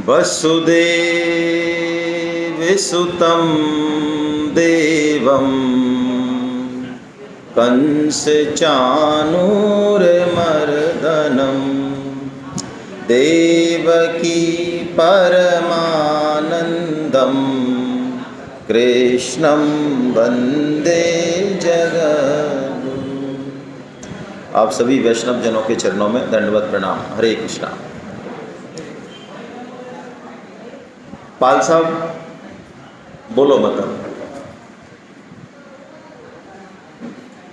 वसुदेवसुतं देवं कंसचाणूरमर्दनं देवकी परमानंदं कृष्णं वंदे जगद्गुरुं। आप सभी वैष्णव जनों के चरणों में दंडवत प्रणाम। हरे कृष्णा। पाल साहब बोलो मतलब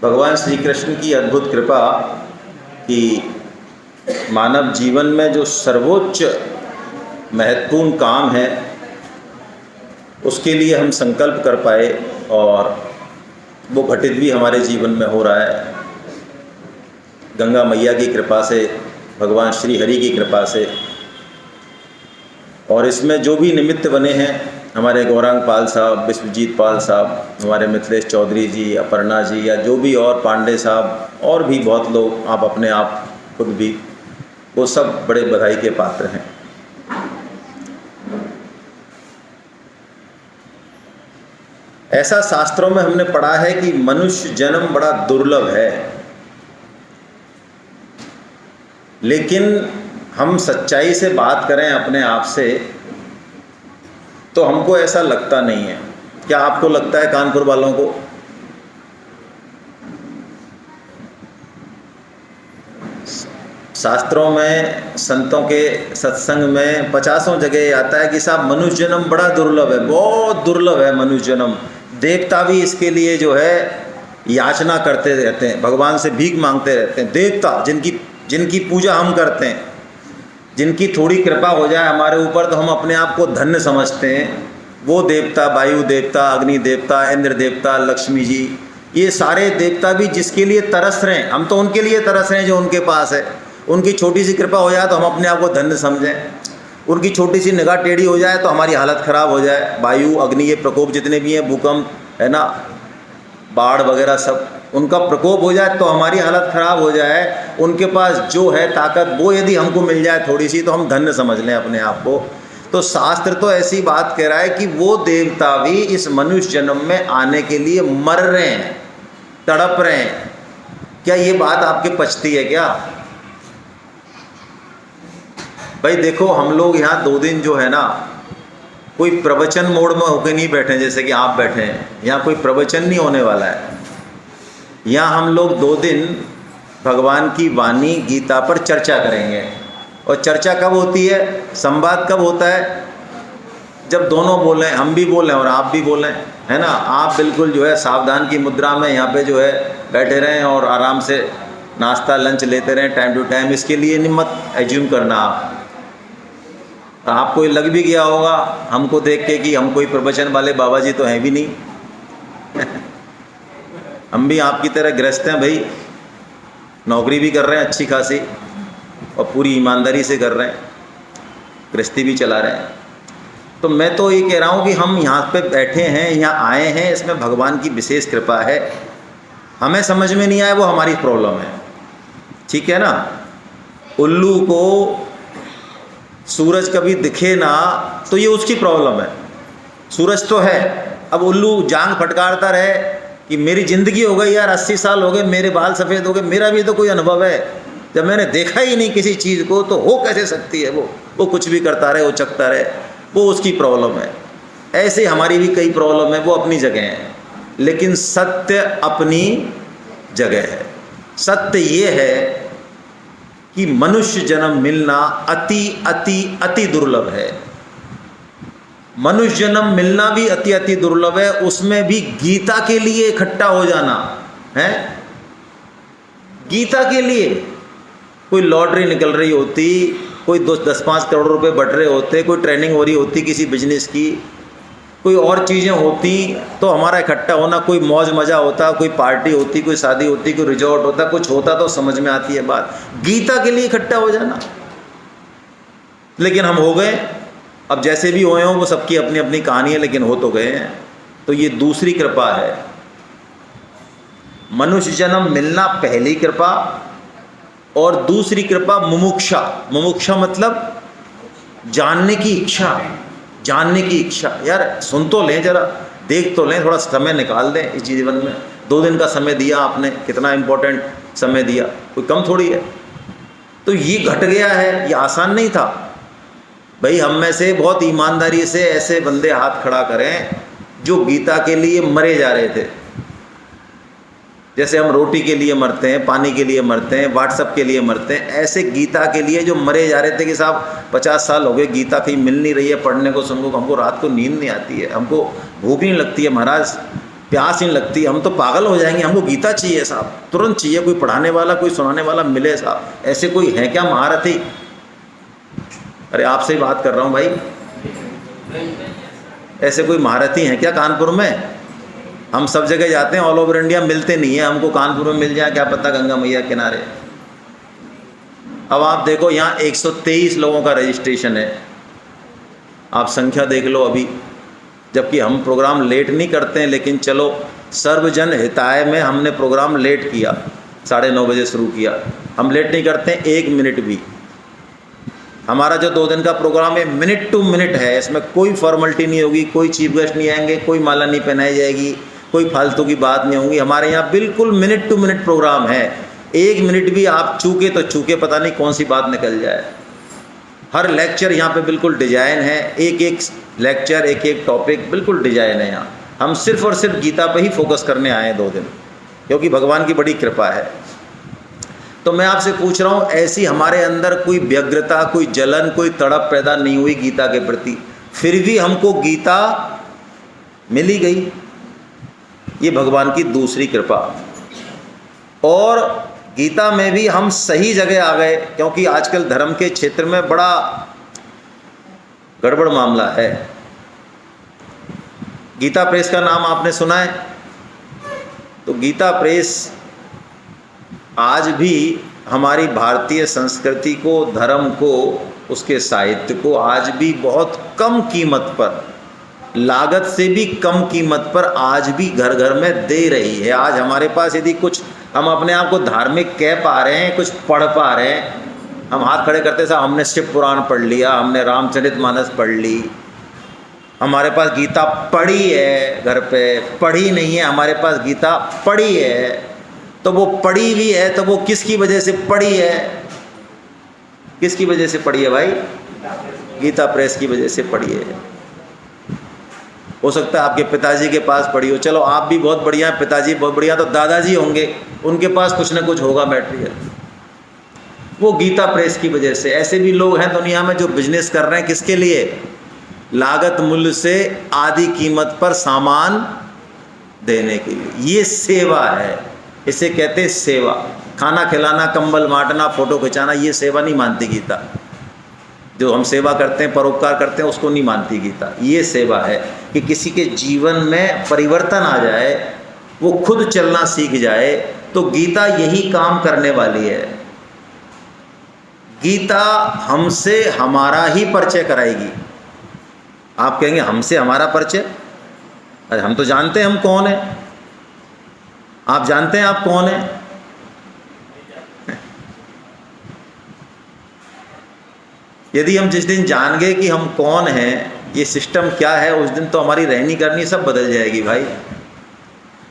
भगवान श्री कृष्ण की अद्भुत कृपा कि मानव जीवन में जो सर्वोच्च महत्वपूर्ण काम है उसके लिए हम संकल्प कर पाए और वो घटित भी हमारे जीवन में हो रहा है। गंगा मैया की कृपा से, भगवान श्री हरि की कृपा से, और इसमें जो भी निमित्त बने हैं, हमारे गौरांग पाल साहब, विश्वजीत पाल साहब, हमारे मिथिलेश चौधरी जी, अपर्णा जी, या जो भी और पांडे साहब और भी बहुत लोग, आप अपने आप खुद भी, वो सब बड़े बधाई के पात्र हैं। ऐसा शास्त्रों में हमने पढ़ा है कि मनुष्य जन्म बड़ा दुर्लभ है, लेकिन हम सच्चाई से बात करें अपने आप से तो हमको ऐसा लगता नहीं है। क्या आपको लगता है कानपुर वालों को? शास्त्रों में, संतों के सत्संग में 50 जगह आता है कि साहब मनुष्य जन्म बड़ा दुर्लभ है, बहुत दुर्लभ है मनुष्य जन्म। देवता भी इसके लिए जो है याचना करते रहते हैं, भगवान से भीख मांगते रहते हैं। देवता जिनकी पूजा हम करते हैं, जिनकी थोड़ी कृपा हो जाए हमारे ऊपर तो हम अपने आप को धन्य समझते हैं, वो देवता, वायु देवता, अग्नि देवता, इंद्र देवता, लक्ष्मी जी, ये सारे देवता भी जिसके लिए तरस रहे हैं, हम तो उनके लिए तरस रहे हैं जो उनके पास है। उनकी छोटी सी कृपा हो जाए तो हम अपने आप को धन्य समझें, उनकी छोटी सी निगाह टेढ़ी हो जाए तो हमारी हालत ख़राब हो जाए। वायु, अग्नि, ये प्रकोप जितने भी हैं, भूकंप है ना, बाढ़ वगैरह सब, उनका प्रकोप हो जाए तो हमारी हालत ख़राब हो जाए। उनके पास जो है ताकत, वो यदि हमको मिल जाए थोड़ी सी तो हम धन्य समझ लें अपने आप को। तो शास्त्र तो ऐसी बात कह रहा है कि वो देवता भी इस मनुष्य जन्म में आने के लिए मर रहे हैं, तड़प रहे हैं। क्या ये बात आपके पचती है क्या? भाई देखो, हम लोग यहाँ 2 दिन जो है ना, कोई प्रवचन मोड में होकर नहीं बैठे जैसे कि आप बैठे हैं। यहाँ कोई प्रवचन नहीं होने वाला है। यहाँ हम लोग 2 दिन भगवान की वाणी गीता पर चर्चा करेंगे। और चर्चा कब होती है, संवाद कब होता है? जब दोनों बोलें, हम भी बोलें और आप भी बोलें, है ना। आप बिल्कुल जो है सावधान की मुद्रा में यहाँ पे जो है बैठे रहें और आराम से नाश्ता लंच लेते रहें टाइम टू टाइम। इसके लिए नहीं मत एज्यूम करना आपको ये लग भी गया होगा हमको देख के कि हम कोई प्रवचन वाले बाबा जी तो हैं भी नहीं। हम भी आपकी तरह गृहस्थ हैं भाई, नौकरी भी कर रहे हैं अच्छी खासी और पूरी ईमानदारी से कर रहे हैं, गृहस्थी भी चला रहे हैं। तो मैं तो ये कह रहा हूँ कि हम यहाँ पे बैठे हैं, यहाँ आए हैं, इसमें भगवान की विशेष कृपा है। हमें समझ में नहीं आए वो हमारी प्रॉब्लम है, ठीक है ना। उल्लू को सूरज कभी दिखे ना तो ये उसकी प्रॉब्लम है। सूरज तो है, अब उल्लू जांग फटकारता रहे कि मेरी ज़िंदगी हो गई यार, 80 साल हो गए, मेरे बाल सफ़ेद हो गए, मेरा भी तो कोई अनुभव है, जब मैंने देखा ही नहीं किसी चीज़ को तो हो कैसे सकती है वो कुछ भी करता रहे, वो चकता रहे, वो उसकी प्रॉब्लम है। ऐसे हमारी भी कई प्रॉब्लम है, वो अपनी जगह है, लेकिन सत्य अपनी जगह है। सत्य ये है कि मनुष्य जन्म मिलना अति अति अति दुर्लभ है। मनुष्य जन्म मिलना भी अति अति दुर्लभ है, उसमें भी गीता के लिए इकट्ठा हो जाना है। गीता के लिए कोई लॉटरी निकल रही होती, कोई 10-5 करोड़ रुपए बट रहे होते, कोई ट्रेनिंग हो रही होती किसी बिजनेस की, कोई और चीज़ें होती तो हमारा इकट्ठा होना, कोई मौज मज़ा होता, कोई पार्टी होती, कोई शादी होती, कोई रिजॉर्ट होता, कुछ होता तो समझ में आती है बात। गीता के लिए इकट्ठा हो जाना, लेकिन हम हो गए। अब जैसे भी हुए हों वो सबकी अपनी अपनी कहानी है, लेकिन हो तो गए हैं। तो ये दूसरी कृपा है। मनुष्य जन्म मिलना पहली कृपा, और दूसरी कृपा मुमुक्षा। मुमुक्षा मतलब जानने की इच्छा, जानने की इच्छा। यार सुन तो लें, जरा देख तो लें, थोड़ा समय निकाल दें इस जीवन में। 2 दिन का समय दिया आपने, कितना इम्पोर्टेंट समय दिया, कोई कम थोड़ी है। तो ये घट गया है, ये आसान नहीं था भाई। हम में से बहुत ईमानदारी से ऐसे बंदे हाथ खड़ा करें जो गीता के लिए मरे जा रहे थे। जैसे हम रोटी के लिए मरते हैं, पानी के लिए मरते हैं, व्हाट्सएप के लिए मरते हैं, ऐसे गीता के लिए जो मरे जा रहे थे कि साहब 50 साल हो गए, गीता कहीं मिल नहीं रही है पढ़ने को, सुनने को, हमको रात को नींद नहीं आती है, हमको भूख नहीं लगती है महाराज, प्यास नहीं लगती, हम तो पागल हो जाएंगे, हमको गीता चाहिए साहब, तुरंत चाहिए, कोई पढ़ाने वाला, कोई सुनाने वाला मिले साहब। ऐसे कोई है क्या महारथी? अरे आपसे ही बात कर रहा हूँ भाई, ऐसे कोई महारथी हैं क्या कानपुर में? हम सब जगह जाते हैं, ऑल ओवर इंडिया, मिलते नहीं है। हमको कानपुर में मिल जाए क्या पता, गंगा मैया किनारे। अब आप देखो यहाँ 123 लोगों का रजिस्ट्रेशन है, आप संख्या देख लो अभी। जबकि हम प्रोग्राम लेट नहीं करते हैं, लेकिन चलो सर्वजन हिताय में हमने प्रोग्राम लेट किया, 9:30 बजे शुरू किया। हम लेट नहीं करते हैं 1 मिनट भी। हमारा जो 2 दिन का प्रोग्राम है मिनट टू मिनट है, इसमें कोई फॉर्मेलिटी नहीं होगी, कोई चीफ गेस्ट नहीं आएंगे, कोई माला नहीं पहनाई जाएगी, कोई फालतू की बात नहीं होगी। हमारे यहाँ बिल्कुल मिनट टू मिनट प्रोग्राम है। 1 मिनट भी आप चूके तो चूके, पता नहीं कौन सी बात निकल जाए। हर लेक्चर यहाँ पे बिल्कुल डिजाइन है, एक एक लेक्चर, एक एक टॉपिक बिल्कुल डिजाइन है। यहाँ हम सिर्फ और सिर्फ गीता पे ही फोकस करने आए हैं 2 दिन, क्योंकि भगवान की बड़ी कृपा है। तो मैं आपसे पूछ रहा हूँ, ऐसी हमारे अंदर कोई व्यग्रता, कोई जलन, कोई तड़प पैदा नहीं हुई गीता के प्रति, फिर भी हमको गीता मिली गई। ये भगवान की दूसरी कृपा। और गीता में भी हम सही जगह आ गए, क्योंकि आजकल धर्म के क्षेत्र में बड़ा गड़बड़ मामला है। गीता प्रेस का नाम आपने सुना है? तो गीता प्रेस आज भी हमारी भारतीय संस्कृति को, धर्म को, उसके साहित्य को आज भी बहुत कम कीमत पर, लागत से भी कम कीमत पर आज भी घर घर में दे रही है। आज हमारे पास यदि कुछ हम अपने आप को धार्मिक कह पा रहे हैं, कुछ पढ़ पा रहे हैं, हम हाथ खड़े करते साहब हमने शिव पुराण पढ़ लिया, हमने रामचरितमानस पढ़ ली, हमारे पास गीता पढ़ी है, घर पे पढ़ी नहीं है, हमारे पास गीता पढ़ी है। तो वो पढ़ी भी है तो वो किसकी वजह से पढ़ी है? किसकी वजह से पढ़ी है भाई? गीता प्रेस की वजह से पढ़ी है। हो सकता है आपके पिताजी के पास पढ़ी हो, चलो आप भी बहुत बढ़िया हैं, पिताजी बहुत बढ़िया, तो दादाजी होंगे, उनके पास कुछ ना कुछ होगा मटेरियल, वो गीता प्रेस की वजह से। ऐसे भी लोग हैं दुनिया में जो बिजनेस कर रहे हैं, किसके लिए? लागत मूल्य से आधी कीमत पर सामान देने के लिए। ये सेवा है, इसे कहते हैं सेवा। खाना खिलाना, कंबल बांटना, फोटो खिंचाना, ये सेवा नहीं मानती गीता। जो हम सेवा करते हैं, परोपकार करते हैं, उसको नहीं मानती गीता। ये सेवा है कि किसी के जीवन में परिवर्तन आ जाए, वो खुद चलना सीख जाए, तो गीता यही काम करने वाली है। गीता हमसे हमारा ही परिचय कराएगी। आप कहेंगे हमसे हमारा परिचय? अरे हम तो जानते हैं हम कौन है। आप जानते हैं आप कौन है? यदि हम जिस दिन जान गए कि हम कौन हैं, ये सिस्टम क्या है, उस दिन तो हमारी रहनी करनी सब बदल जाएगी भाई।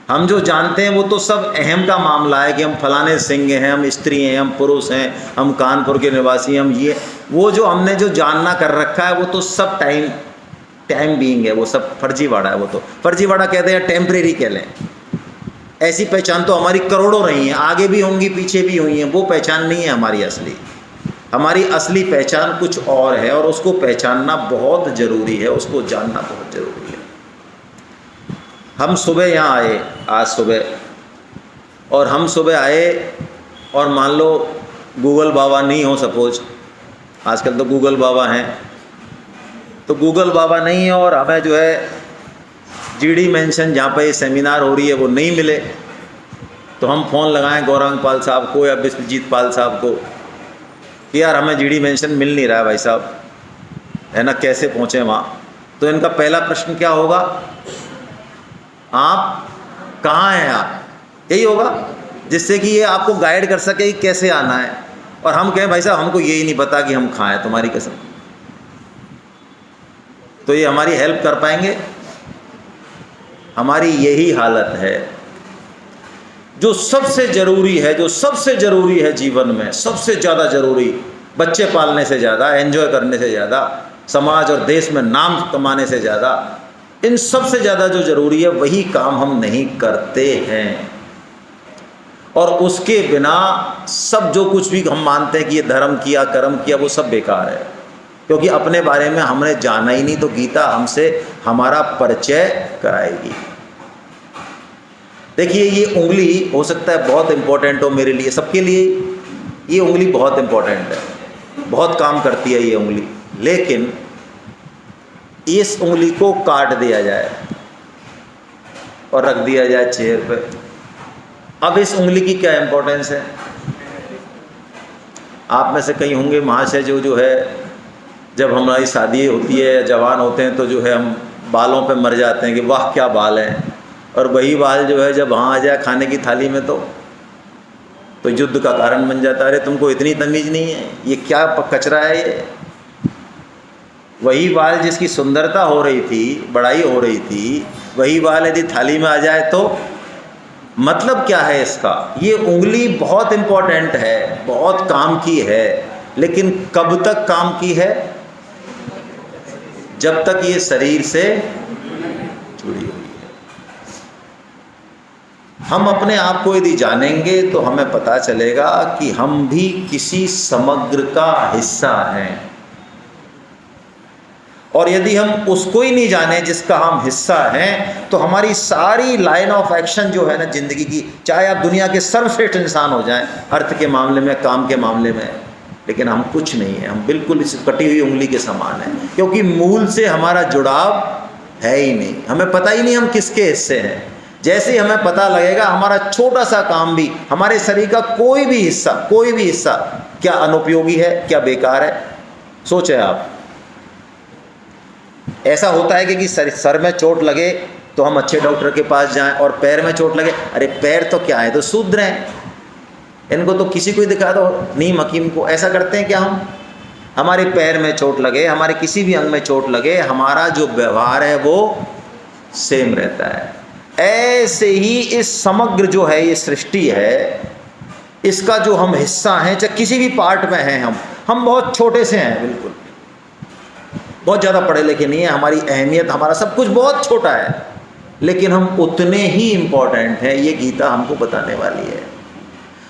हम जो जानते हैं वो तो सब अहम का मामला है कि हम फलाने सिंह हैं, हम स्त्री हैं, हम पुरुष हैं, हम कानपुर के निवासी, हम ये वो जो हमने जो जानना कर रखा है वो तो सब टाइम बीइंग है, वो सब फर्जीवाड़ा है। वो तो फर्जीवाड़ा कहते हैं, टेम्परेरी कह लें। ऐसी पहचान तो हमारी करोड़ों रही हैं, आगे भी होंगी, पीछे भी हुई हैं। वो पहचान नहीं है हमारी असली। हमारी असली पहचान कुछ और है, और उसको पहचानना बहुत ज़रूरी है, उसको जानना बहुत ज़रूरी है। हम सुबह यहाँ आए, आज सुबह, और हम सुबह आए और मान लो गूगल बाबा नहीं हो, सपोज आजकल तो गूगल बाबा हैं, तो गूगल बाबा नहीं है और हमें जो है जीडी मेंशन जहाँ पर ये सेमिनार हो रही है वो नहीं मिले, तो हम फ़ोन लगाएं गौरांग पाल साहब को या विश्वजीत पाल साहब को कि यार हमें जीडी मेंशन मिल नहीं रहा है भाई साहब, है ना, कैसे पहुँचे वहाँ। तो इनका पहला प्रश्न क्या होगा? आप कहाँ हैं? आप, यही होगा, जिससे कि ये आपको गाइड कर सके कि कैसे आना है। और हम कहें भाई साहब हमको यही नहीं पता कि हम कहाँ हैं, तुम्हारी कसम। तो ये हमारी हेल्प कर पाएंगे? हमारी यही हालत है। जो सबसे ज़रूरी है, जो सबसे ज़रूरी है जीवन में, सबसे ज़्यादा ज़रूरी, बच्चे पालने से ज़्यादा, एंजॉय करने से ज़्यादा, समाज और देश में नाम कमाने से ज़्यादा, इन सबसे ज़्यादा जो ज़रूरी है वही काम हम नहीं करते हैं। और उसके बिना सब जो कुछ भी हम मानते हैं कि ये धर्म किया, कर्म किया, वो सब बेकार है, क्योंकि अपने बारे में हमने जाना ही नहीं। तो गीता हमसे हमारा परिचय कराएगी। देखिए, ये उंगली हो सकता है बहुत इम्पोर्टेंट हो मेरे लिए, सबके लिए ये उंगली बहुत इम्पोर्टेंट है, बहुत काम करती है ये उंगली। लेकिन इस उंगली को काट दिया जाए और रख दिया जाए चेयर पे, अब इस उंगली की क्या इम्पोर्टेंस है? आप में से कई होंगे महाशय जो है, जब हमारी शादी होती है, जवान होते हैं, तो जो है हम बालों पे मर जाते हैं कि वाह क्या बाल हैं, और वही बाल जो है जब वहाँ आ जाए खाने की थाली में तो युद्ध का कारण बन जाता है। अरे तुमको इतनी तमीज़ नहीं है, ये क्या कचरा है ये? वही बाल जिसकी सुंदरता हो रही थी, बड़ाई हो रही थी, वही बाल यदि थाली में आ जाए तो मतलब क्या है इसका? ये उंगली बहुत इम्पोर्टेंट है, बहुत काम की है, लेकिन कब तक काम की है? जब तक ये शरीर से जुड़ी हुई है। हम अपने आप को यदि जानेंगे तो हमें पता चलेगा कि हम भी किसी समग्र का हिस्सा हैं। और यदि हम उसको ही नहीं जाने जिसका हम हिस्सा हैं, तो हमारी सारी लाइन ऑफ एक्शन जो है ना जिंदगी की, चाहे आप दुनिया के सर्वश्रेष्ठ इंसान हो जाएं, अर्थ के मामले में, काम के मामले में, लेकिन हम कुछ नहीं है, हम बिल्कुल इस कटी हुई उंगली के समान हैं, क्योंकि मूल से हमारा जुड़ाव है ही नहीं। हमें पता ही नहीं हम किसके हिस्से हैं। जैसे ही हमें पता लगेगा, हमारा छोटा सा काम भी, हमारे शरीर का कोई भी हिस्सा क्या अनुपयोगी है, क्या बेकार है, सोचें आप। ऐसा होता है कि सर में चोट लगे तो हम अच्छे डॉक्टर के पास जाएं, और पैर में चोट लगे, अरे पैर तो क्या है, तो शूद्र हैं, इनको तो किसी को ही दिखा दो, नीम हकीम को। ऐसा करते हैं क्या हम? हमारे पैर में चोट लगे, हमारे किसी भी अंग में चोट लगे, हमारा जो व्यवहार है वो सेम रहता है। ऐसे ही इस समग्र जो है ये सृष्टि है, इसका जो हम हिस्सा हैं, चाहे किसी भी पार्ट में हैं, हम बहुत छोटे से हैं, बिल्कुल बहुत ज़्यादा पढ़े लिखे नहीं है, हमारी अहमियत, हमारा सब कुछ बहुत छोटा है, लेकिन हम उतने ही इम्पोर्टेंट हैं, ये गीता हमको बताने वाली है।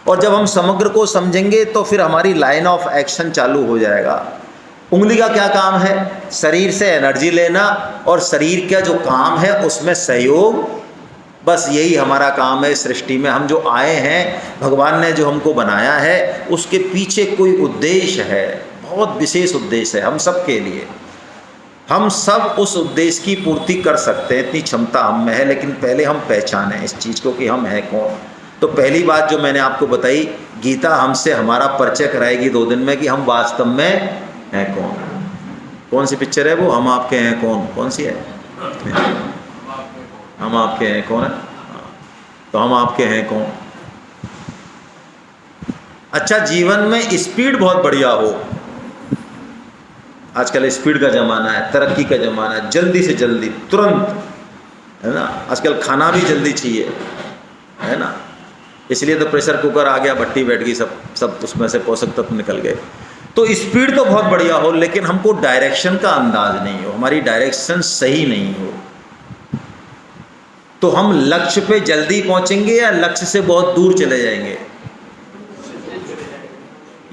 और जब हम समग्र को समझेंगे तो फिर हमारी लाइन ऑफ एक्शन चालू हो जाएगा। उंगली का क्या काम है? शरीर से एनर्जी लेना, और शरीर का जो काम है उसमें सहयोग, बस यही हमारा काम है। सृष्टि में हम जो आए हैं, भगवान ने जो हमको बनाया है, उसके पीछे कोई उद्देश्य है, बहुत विशेष उद्देश्य है हम सब के लिए। हम सब उस उद्देश्य की पूर्ति कर सकते हैं, इतनी क्षमता हम में है, लेकिन पहले हम पहचानें इस चीज़ को कि हम हैं कौन। तो पहली बात जो मैंने आपको बताई, गीता हमसे हमारा परिचय कराएगी 2 दिन में कि हम वास्तव में हैं कौन। कौन सी पिक्चर है वो? हम आपके हैं कौन? कौन सी है? हम आपके हैं कौन है? तो हम आपके हैं कौन? अच्छा, जीवन में स्पीड बहुत बढ़िया हो। आजकल स्पीड का ज़माना है, तरक्की का ज़माना है, जल्दी से जल्दी, तुरंत, है ना। आजकल खाना भी जल्दी चाहिए, है ना, इसलिए तो प्रेशर कुकर आ गया, भट्टी बैठ गई, सब उसमें से पोषक तत्व निकल गए। तो स्पीड तो बहुत बढ़िया हो, लेकिन हमको डायरेक्शन का अंदाज नहीं हो, हमारी डायरेक्शन सही नहीं हो, तो हम लक्ष्य पे जल्दी पहुंचेंगे या लक्ष्य से बहुत दूर चले जाएंगे।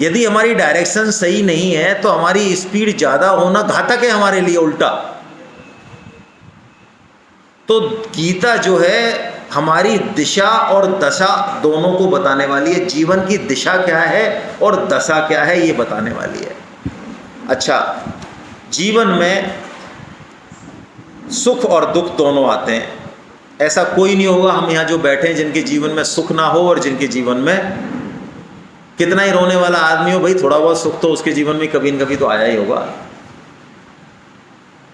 यदि हमारी डायरेक्शन सही नहीं है तो हमारी स्पीड ज़्यादा होना घातक है हमारे लिए, उल्टा। तो गीता जो है हमारी दिशा और दशा दोनों को बताने वाली है। जीवन की दिशा क्या है और दशा क्या है, ये बताने वाली है। अच्छा, जीवन में सुख और दुख दोनों आते हैं। ऐसा कोई नहीं होगा हम यहाँ जो बैठे हैं जिनके जीवन में सुख ना हो, और जिनके जीवन में, कितना ही रोने वाला आदमी हो भाई, थोड़ा बहुत सुख तो उसके जीवन में कभी न कभी तो आया ही होगा।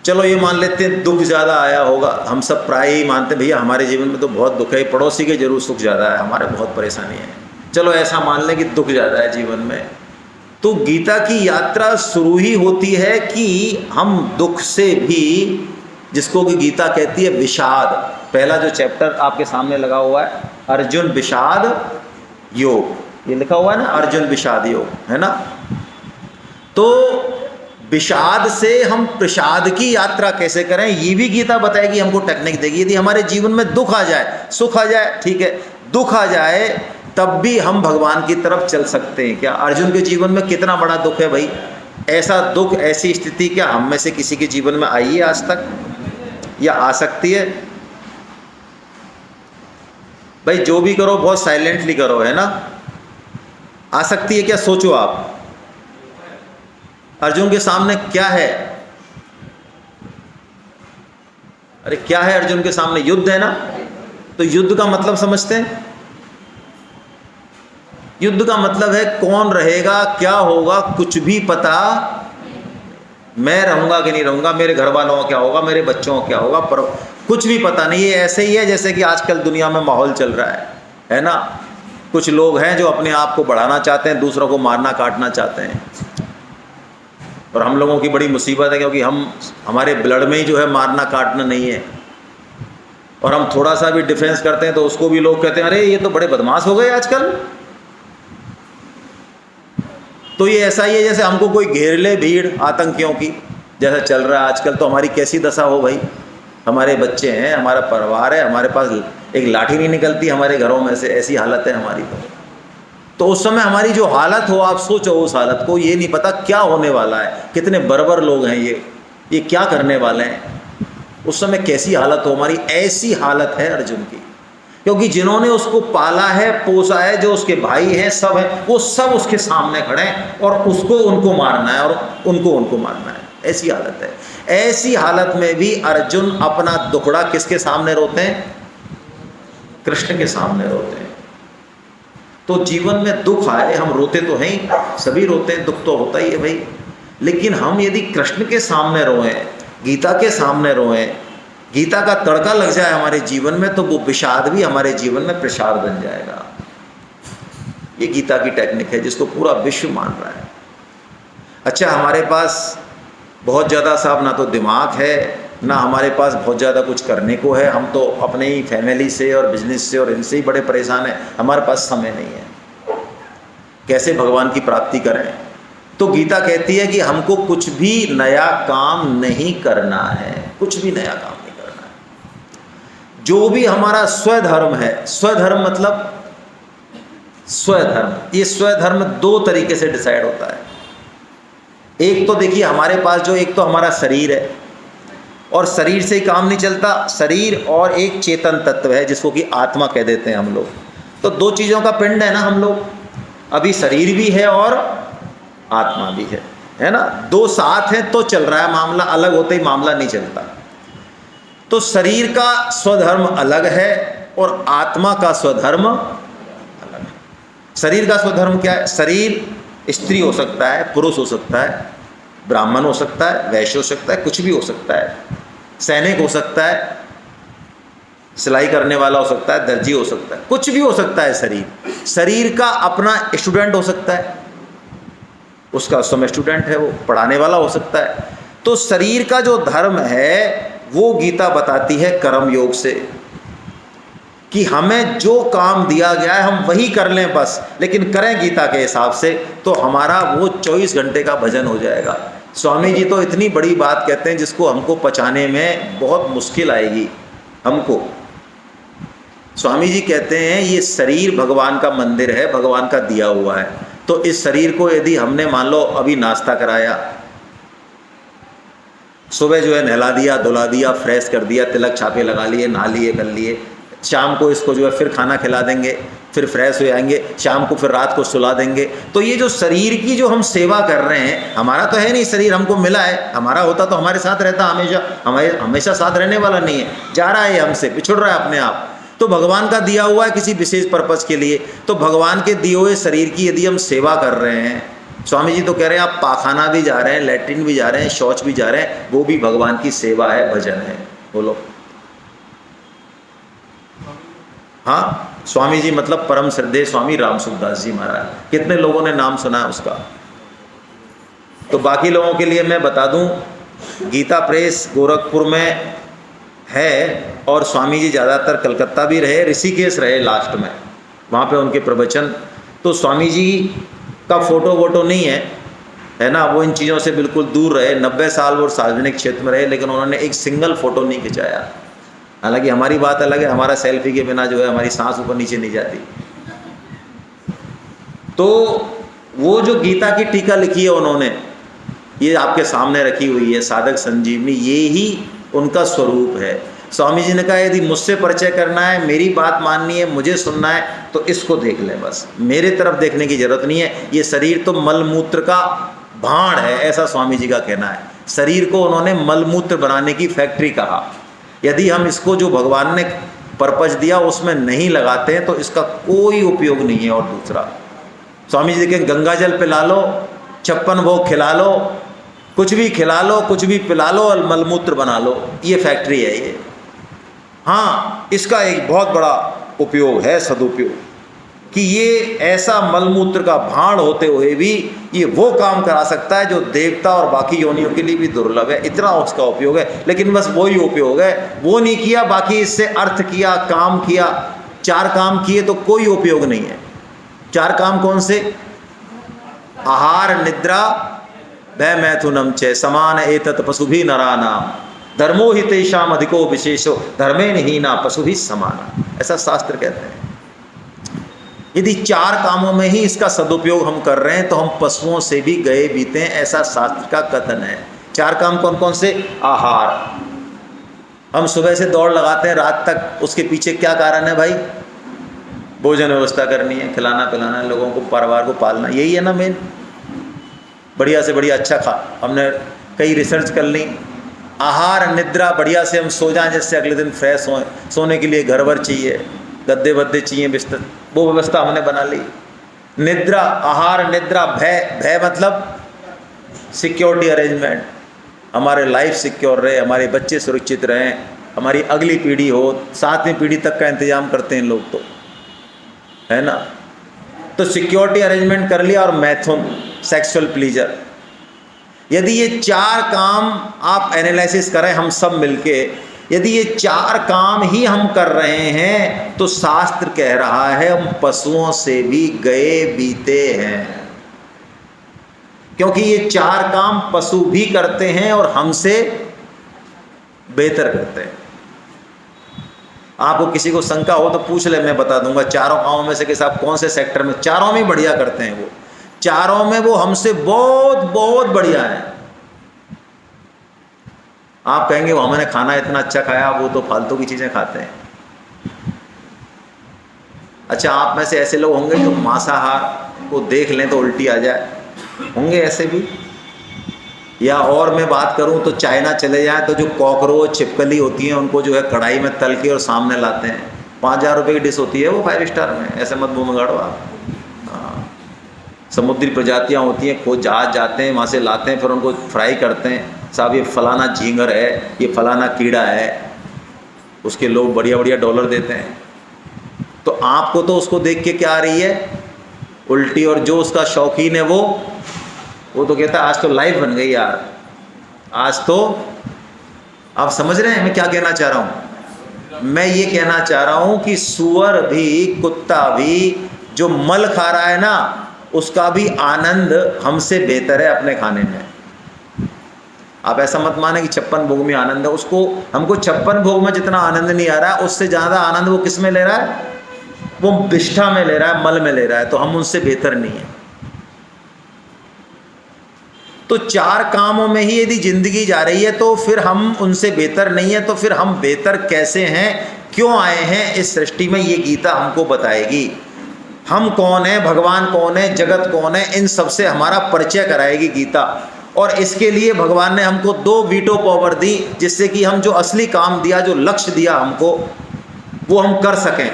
चलो ये मान लेते हैं दुख ज़्यादा आया होगा, हम सब प्राय ही मानते हैं भैया हमारे जीवन में तो बहुत दुख है, पड़ोसी के जरूर सुख ज़्यादा है, हमारे बहुत परेशानी है। चलो ऐसा मान लें कि दुख ज़्यादा है जीवन में, तो गीता की यात्रा शुरू ही होती है कि हम दुख से भी, जिसको कि गीता कहती है विषाद, पहला जो चैप्टर आपके सामने लगा हुआ है अर्जुन विषाद योग, ये लिखा हुआ है ना, अर्जुन विषाद योग, है ना। तो विषाद से हम प्रसाद की यात्रा कैसे करें, ये भी गीता बताएगी, हमको टेक्निक देगी। यदि हमारे जीवन में दुख आ जाए, सुख आ जाए, ठीक है, दुख आ जाए तब भी हम भगवान की तरफ चल सकते हैं क्या? अर्जुन के जीवन में कितना बड़ा दुख है भाई, ऐसा दुख, ऐसी स्थिति क्या हम में से किसी के जीवन में आई है आज तक, या आ सकती है? भाई जो भी करो बहुत साइलेंटली करो, है ना। आ सकती है क्या? सोचो आप, अर्जुन के सामने क्या है? अरे क्या है अर्जुन के सामने? युद्ध है ना। तो युद्ध का मतलब समझते हैं? युद्ध का मतलब है कौन रहेगा, क्या होगा, कुछ भी पता, मैं रहूंगा कि नहीं रहूंगा, मेरे घर वालों का क्या होगा, मेरे बच्चों का क्या होगा, पर कुछ भी पता नहीं। ये ऐसे ही है जैसे कि आजकल दुनिया में माहौल चल रहा है ना। कुछ लोग हैं जो अपने आप को बढ़ाना चाहते हैं, दूसरों को मारना काटना चाहते हैं, और हम लोगों की बड़ी मुसीबत है क्योंकि हमारे ब्लड में ही जो है मारना काटना नहीं है, और हम थोड़ा सा भी डिफेंस करते हैं तो उसको भी लोग कहते हैं अरे ये तो बड़े बदमाश हो गए आजकल। तो ये ऐसा ही है जैसे हमको कोई घेर ले, भीड़ आतंकियों की, जैसा चल रहा है आजकल। तो हमारी कैसी दशा हो भाई, हमारे बच्चे हैं, हमारा परिवार है, हमारे पास एक लाठी नहीं निकलती हमारे घरों में से, ऐसी हालत है हमारी। तो उस समय हमारी जो हालत हो, आप सोचो उस हालत को, ये नहीं पता क्या होने वाला है, कितने बर्बर लोग हैं ये क्या करने वाले हैं, उस समय कैसी हालत हो हमारी। ऐसी हालत है अर्जुन की, क्योंकि जिन्होंने उसको पाला है, पोसा है, जो उसके भाई हैं, सब हैं, वो सब उसके सामने खड़े हैं और उसको उनको मारना है और उनको मारना है। ऐसी हालत है। ऐसी हालत में भी अर्जुन अपना दुखड़ा किसके सामने रोते हैं? कृष्ण के सामने रोते हैं। तो जीवन में दुख आए, हम रोते तो हैं ही, सभी रोते हैं, दुख तो होता ही है भाई, लेकिन हम यदि कृष्ण के सामने रोएं, गीता के सामने रोएं, गीता का तड़का लग जाए हमारे जीवन में, तो वो विषाद भी हमारे जीवन में प्रसाद बन जाएगा। ये गीता की टेक्निक है जिसको पूरा विश्व मान रहा है। अच्छा, हमारे पास बहुत ज़्यादा साहब ना तो दिमाग है, ना हमारे पास बहुत ज़्यादा कुछ करने को है, हम तो अपने ही फैमिली से और बिजनेस से और इनसे ही बड़े परेशान हैं, हमारे पास समय नहीं है, कैसे भगवान की प्राप्ति करें। तो गीता कहती है कि हमको कुछ भी नया काम नहीं करना है, कुछ भी नया काम नहीं करना है। जो भी हमारा स्वधर्म है, स्वधर्म मतलब स्वधर्म, ये स्वधर्म दो तरीके से डिसाइड होता है। एक तो देखिए हमारे पास जो एक तो हमारा शरीर है, और शरीर से ही काम नहीं चलता, शरीर और एक चेतन तत्व है जिसको कि आत्मा कह देते हैं हम लोग। तो दो चीज़ों का पिंड है ना हम लोग, अभी शरीर भी है और आत्मा भी है ना। दो साथ हैं तो चल रहा है मामला, अलग होते ही मामला नहीं चलता। तो शरीर का स्वधर्म अलग है और आत्मा का स्वधर्म अलग है। शरीर का स्वधर्म क्या है? शरीर स्त्री हो सकता है, पुरुष हो सकता है, ब्राह्मण हो सकता है, वैश्य हो सकता है, कुछ भी हो सकता है, सैनिक हो सकता है, सिलाई करने वाला हो सकता है, दर्जी हो सकता है, कुछ भी हो सकता है। शरीर का अपना स्टूडेंट हो सकता है, उसका उस समय स्टूडेंट है, वो पढ़ाने वाला हो सकता है। तो शरीर का जो धर्म है वो गीता बताती है कर्म योग से, कि हमें जो काम दिया गया है हम वही कर लें बस, लेकिन करें गीता के हिसाब से, तो हमारा वो 24 घंटे का भजन हो जाएगा। स्वामी जी तो इतनी बड़ी बात कहते हैं जिसको हमको पचाने में बहुत मुश्किल आएगी हमको। स्वामी जी कहते हैं ये शरीर भगवान का मंदिर है, भगवान का दिया हुआ है। तो इस शरीर को यदि हमने मान लो अभी नाश्ता कराया, सुबह जो है नहला दिया, धुला दिया, फ्रेश कर दिया, तिलक छापे लगा लिए, नहा लिए, कर लिए, शाम को इसको जो है फिर खाना खिला देंगे, फिर फ्रेश हो जाएंगे, शाम को फिर रात को सुला देंगे। तो ये जो शरीर की जो हम सेवा कर रहे हैं, हमारा तो है नहीं, शरीर हमको मिला है, हमारा होता तो हमारे साथ रहता हमेशा, हमेशा साथ रहने वाला नहीं है, जा रहा है हमसे, बिछुड़ रहा है अपने आप। तो भगवान का दिया हुआ है किसी विशेष पर्पज़ के लिए। तो भगवान के दिए हुए शरीर की यदि हम सेवा कर रहे हैं, स्वामी जी तो कह रहे हैं आप पाखाना भी जा रहे हैं, लैट्रिन भी जा रहे हैं, शौच भी जा रहे हैं, वो भी भगवान की सेवा है, भजन है। बोलो हाँ। स्वामी जी मतलब परम श्रद्धेय स्वामी राम सुखदास जी महाराज, कितने लोगों ने नाम सुना है उसका? तो बाकी लोगों के लिए मैं बता दूं, गीता प्रेस गोरखपुर में है और स्वामी जी ज़्यादातर कलकत्ता भी रहे, ऋषिकेश रहे लास्ट में, वहाँ पे उनके प्रवचन। तो स्वामी जी का फ़ोटो वोटो नहीं है ना, वो इन चीज़ों से बिल्कुल दूर रहे। 90 साल वो सार्वजनिक क्षेत्र में रहे, लेकिन उन्होंने एक सिंगल फ़ोटो नहीं खिंचाया। हालांकि हमारी बात अलग है, हमारा सेल्फी के बिना जो है हमारी सांस ऊपर नीचे नहीं जाती। तो वो जो गीता की टीका लिखी है उन्होंने, ये आपके सामने रखी हुई है, साधक संजीवनी, ये ही उनका स्वरूप है। स्वामी जी ने कहा यदि मुझसे परिचय करना है, मेरी बात माननी है, मुझे सुनना है, तो इसको देख लें, बस मेरे तरफ देखने की जरूरत नहीं है। ये शरीर तो मलमूत्र का भांड है, ऐसा स्वामी जी का कहना है। शरीर को उन्होंने मलमूत्र बनाने की फैक्ट्री कहा। यदि हम इसको जो भगवान ने पर्पज दिया उसमें नहीं लगाते हैं तो इसका कोई उपयोग नहीं है। और दूसरा, स्वामी जी के गंगा जल पिला लो, 56 भोग खिला लो, कुछ भी खिला लो, कुछ भी पिला लो और मलमूत्र बना लो, ये फैक्ट्री है ये। हाँ, इसका एक बहुत बड़ा उपयोग है, सदुपयोग, कि ये ऐसा मलमूत्र का भांड होते हुए भी ये वो काम करा सकता है जो देवता और बाकी योनियों के लिए भी दुर्लभ है। इतना उसका उपयोग है, लेकिन बस वही उपयोग है, वो नहीं किया, बाकी इससे अर्थ किया, काम किया, 4 काम किए तो कोई उपयोग नहीं है। 4 काम कौन से? आहार निद्रा भय मैथुनम च समान एतत् पशुभि नरानाम धर्मो हि तेषाम अधिको विशेषो धर्मेण हीना पशुभि समाना, ऐसा शास्त्र कहते हैं। यदि 4 कामों में ही इसका सदुपयोग हम कर रहे हैं तो हम पशुओं से भी गए बीते हैं, ऐसा शास्त्र का कथन है। 4 काम कौन कौन से? आहार, हम सुबह से दौड़ लगाते हैं रात तक, उसके पीछे क्या कारण है भाई? भोजन व्यवस्था करनी है, खिलाना पिलाना है लोगों को, परिवार को पालना, यही है ना मेन। बढ़िया से बढ़िया अच्छा खा, हमने कई रिसर्च कर ली। आहार निद्रा, बढ़िया से हम सो जाएं जिससे अगले दिन फ्रेश हों। सोने के लिए घर वर चाहिए, गद्दे वद्दे चाहिए, बिस्तर, वो व्यवस्था हमने बना ली। निद्रा, आहार निद्रा, भय, भय मतलब सिक्योरिटी अरेंजमेंट, हमारे लाइफ सिक्योर रहे, हमारे बच्चे सुरक्षित रहें, हमारी अगली पीढ़ी हो, 7वीं पीढ़ी तक का इंतजाम करते हैं लोग, तो है ना। तो सिक्योरिटी अरेंजमेंट कर लिया। और मैथुन, सेक्सुअल प्लीजर। यदि ये 4 काम आप एनालिसिस करें हम सब मिलके, यदि ये 4 काम ही हम कर रहे हैं तो शास्त्र कह रहा है हम पशुओं से भी गए बीते हैं, क्योंकि ये 4 काम पशु भी करते हैं और हमसे बेहतर करते हैं। आपको किसी को शंका हो तो पूछ ले, मैं बता दूंगा 4 कामों में से कि साहब कौन से सेक्टर में, चारों में बढ़िया करते हैं वो, चारों में वो हमसे बहुत बहुत बढ़िया है। आप कहेंगे वो हमने खाना इतना अच्छा खाया, वो तो फालतू की चीज़ें खाते हैं। अच्छा, आप में से ऐसे लोग होंगे जो मांसाहार को देख लें तो उल्टी आ जाए, होंगे ऐसे भी। या और मैं बात करूं तो चाइना चले जाएं तो जो कॉकरोच छिपकली होती हैं उनको जो है कढ़ाई में तल के और सामने लाते हैं, 5000 रुपये की डिश होती है वो 5 स्टार में, ऐसे मत मुँह में गाड़ो आप। समुद्री प्रजातियां होती हैं, खोज जहाज जाते हैं, वहाँ से लाते हैं, फिर उनको फ्राई करते हैं। साहब ये फलाना झींगर है, ये फलाना कीड़ा है, उसके लोग बढ़िया बढ़िया डॉलर देते हैं। तो आपको तो उसको देख के क्या आ रही है? उल्टी। और जो उसका शौकीन है वो तो कहता है आज तो लाइफ बन गई यार, आज तो। आप समझ रहे हैं मैं क्या कहना चाह रहा हूँ? मैं ये कहना चाह रहा हूँ कि सूअर भी, कुत्ता भी जो मल खा रहा है ना, उसका भी आनंद हमसे बेहतर है अपने खाने में। आप ऐसा मत माने कि 56 भोग में आनंद है, उसको, हमको 56 भोग में जितना आनंद नहीं आ रहा है उससे ज़्यादा आनंद वो किस में ले रहा है? वो विष्ठा में ले रहा है, मल में ले रहा है। तो हम उनसे बेहतर नहीं है। तो 4 कामों में ही यदि जिंदगी जा रही है तो फिर हम उनसे बेहतर नहीं है, तो फिर हम बेहतर कैसे हैं, क्यों आए हैं इस सृष्टि में, ये गीता हमको बताएगी। हम कौन है, भगवान कौन है, जगत कौन है, इन सब से हमारा परिचय कराएगी गीता। और इसके लिए भगवान ने हमको 2 वीटो पावर दी, जिससे कि हम जो असली काम दिया, जो लक्ष्य दिया हमको, वो हम कर सकें।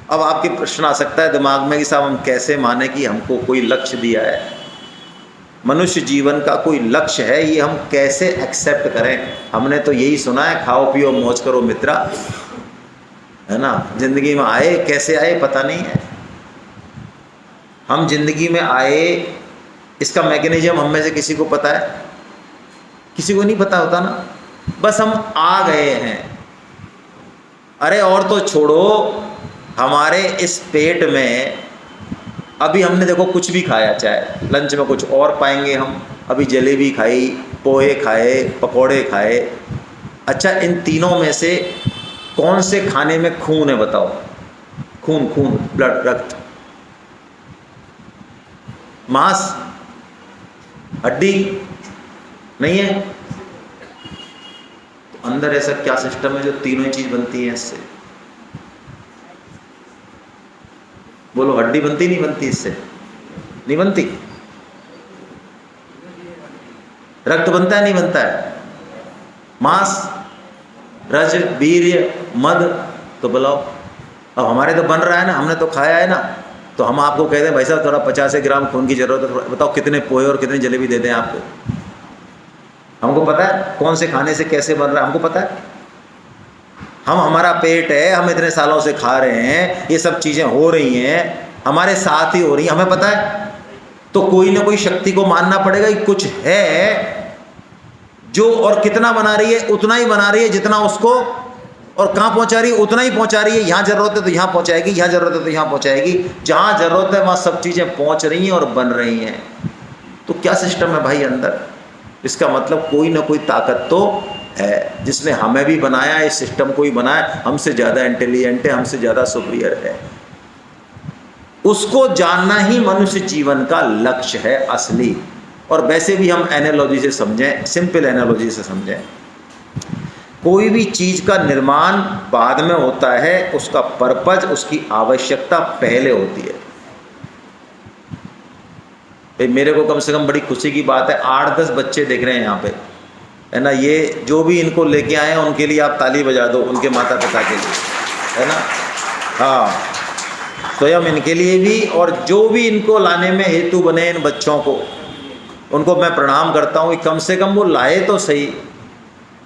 अब आपके प्रश्न आ सकता है दिमाग में कि साहब हम कैसे माने कि हमको कोई लक्ष्य दिया है, मनुष्य जीवन का कोई लक्ष्य है, ये हम कैसे एक्सेप्ट करें? हमने तो यही सुना है, खाओ पियो मौज करो मित्रा, है ना। जिंदगी में आए, कैसे आए पता नहीं है। हम जिंदगी में आए इसका मैकेनिज्म हम में से किसी को पता है? किसी को नहीं पता होता ना, बस हम आ गए हैं। अरे और तो छोड़ो, हमारे इस पेट में अभी हमने देखो कुछ भी खाया, चाहे लंच में कुछ और पाएंगे हम, अभी जलेबी खाई, पोहे खाए, पकोड़े खाए। अच्छा, इन तीनों में से कौन से खाने में खून है बताओ? खून, खून, ब्लड, रक्त। मांस, हड्डी नहीं है। तो अंदर ऐसा क्या सिस्टम है जो तीनों ही चीज बनती है इससे? बोलो, हड्डी बनती नहीं बनती इससे? नहीं बनती। रक्त बनता है नहीं बनता है? मांस, रज, वीर्य, मद, तो बुलाओ। अब हमारे तो बन रहा है ना, हमने तो खाया है ना, तो हम आपको कहते हैं भाई साहब थोड़ा 50 ग्राम खून की जरूरत है, बताओ कितने पोहे और कितनी जलेबी दे दें आपको? हमको पता है कौन से खाने से कैसे बन रहा है, हमको पता है। हम, हमारा पेट है, हम इतने सालों से खा रहे हैं, ये सब चीज़ें हो रही हैं, हमारे साथ ही हो रही हैं, हमें पता है। तो कोई ना कोई शक्ति को मानना पड़ेगा कि कुछ है जो, और कितना बना रही है? उतना ही बना रही है जितना उसको, और कहाँ पहुँचा रही है? उतना ही पहुँचा रही है। यहाँ ज़रूरत है तो यहाँ पहुँचाएगी, यहाँ ज़रूरत है तो यहाँ पहुँचाएगी, जहाँ ज़रूरत है वहाँ सब चीज़ें पहुँच रही हैं और बन रही हैं। तो क्या सिस्टम है भाई अंदर? इसका मतलब कोई ना कोई ताकत तो है जिसने हमें भी बनाया, इस सिस्टम को ही बनाया, हमसे ज़्यादा इंटेलिजेंट है, हमसे ज़्यादा सुपीरियर है। उसको जानना ही मनुष्य जीवन का लक्ष्य है असली। और वैसे भी हम एनालॉजी से समझें, सिंपल एनालॉजी से समझें, कोई भी चीज़ का निर्माण बाद में होता है, उसका पर्पज, उसकी आवश्यकता पहले होती है। भाई मेरे को कम से कम बड़ी खुशी की बात है, 8-10 बच्चे दिख रहे हैं यहाँ पे, है ना। ये जो भी इनको लेके आए हैं उनके लिए आप ताली बजा दो, उनके माता पिता के लिए, है ना। हाँ, स्वयं इनके लिए भी, और जो भी इनको लाने में हेतु बने इन बच्चों को, उनको मैं प्रणाम करता हूँ कि कम से कम वो लाए तो सही।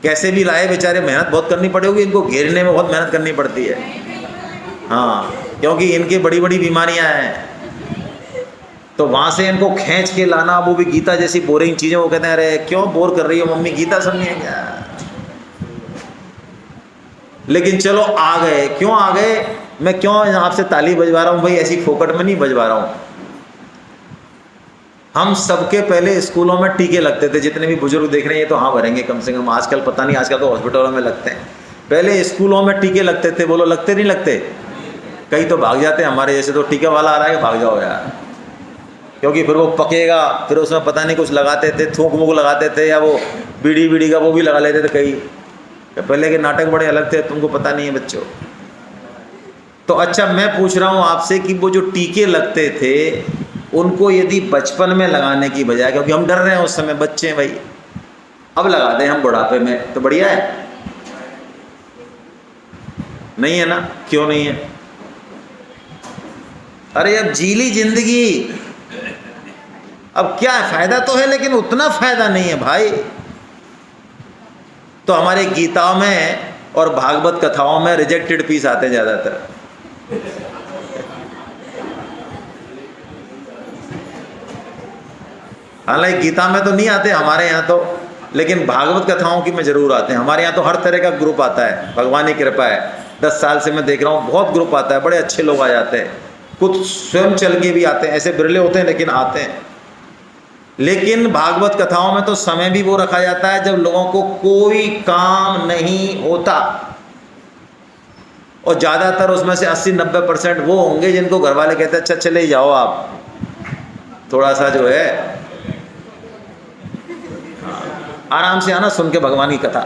कैसे भी लाए बेचारे, मेहनत बहुत करनी पड़ेगी, इनको घेरने में बहुत मेहनत करनी पड़ती है। हाँ, क्योंकि इनकी बड़ी बड़ी बीमारियाँ हैं, तो वहाँ से इनको खींच के लाना, वो भी गीता जैसी बोरिंग चीज़ें, वो कहते हैं अरे क्यों बोर कर रही हो मम्मी, गीता सुननी है क्या? लेकिन चलो आ गए, क्यों आ गए? मैं क्यों आपसे ताली बजवा रहा हूँ भाई? ऐसी फोकट में नहीं बजवा रहा हूँ। हम सबके पहले स्कूलों में टीके लगते थे, जितने भी बुजुर्ग देख रहे हैं ये तो हाँ भरेंगे कम से कम। आजकल पता नहीं, आजकल तो हॉस्पिटलों में लगते हैं, पहले स्कूलों में टीके लगते थे। बोलो लगते नहीं लगते? कई तो भाग जाते हैं, हमारे जैसे तो टीका वाला आ रहा है कि भाग जाओ यार, क्योंकि फिर वो पकेगा, फिर उसमें पता नहीं कुछ लगाते थे, थूक वूक लगाते थे, या वो बीड़ी का वो भी लगा लेते थे कई। पहले के नाटक बड़े अलग थे, तुमको पता नहीं है बच्चों। तो अच्छा, मैं पूछ रहा हूँ आपसे कि वो जो टीके लगते थे उनको यदि बचपन में लगाने की बजाय, क्योंकि हम डर रहे हैं उस समय, बच्चे हैं भाई, अब लगा दें हम बुढ़ापे में तो बढ़िया है? नहीं है ना? क्यों नहीं है? अरे अब जीली जिंदगी, अब क्या है, फायदा तो है लेकिन उतना फायदा नहीं है भाई। तो हमारे गीताओं में और भागवत कथाओं में रिजेक्टेड पीस आते हैं ज्यादातर। हालांकि गीता में तो नहीं आते हमारे यहाँ तो, लेकिन भागवत कथाओं की में जरूर आते हैं। हमारे यहाँ तो हर तरह का ग्रुप आता है, भगवान की कृपा है। 10 साल से मैं देख रहा हूँ, बहुत ग्रुप आता है, बड़े अच्छे लोग आ जाते हैं, कुछ स्वयं चल के भी आते हैं, ऐसे बिरले होते हैं लेकिन आते हैं। लेकिन भागवत कथाओं में तो समय भी वो रखा जाता है जब लोगों को कोई काम नहीं होता, और ज़्यादातर उसमें से 80-90% वो होंगे जिनको घर वाले कहते हैं अच्छा चले जाओ आप, थोड़ा सा जो है आराम से आना, सुन के भगवान की कथा।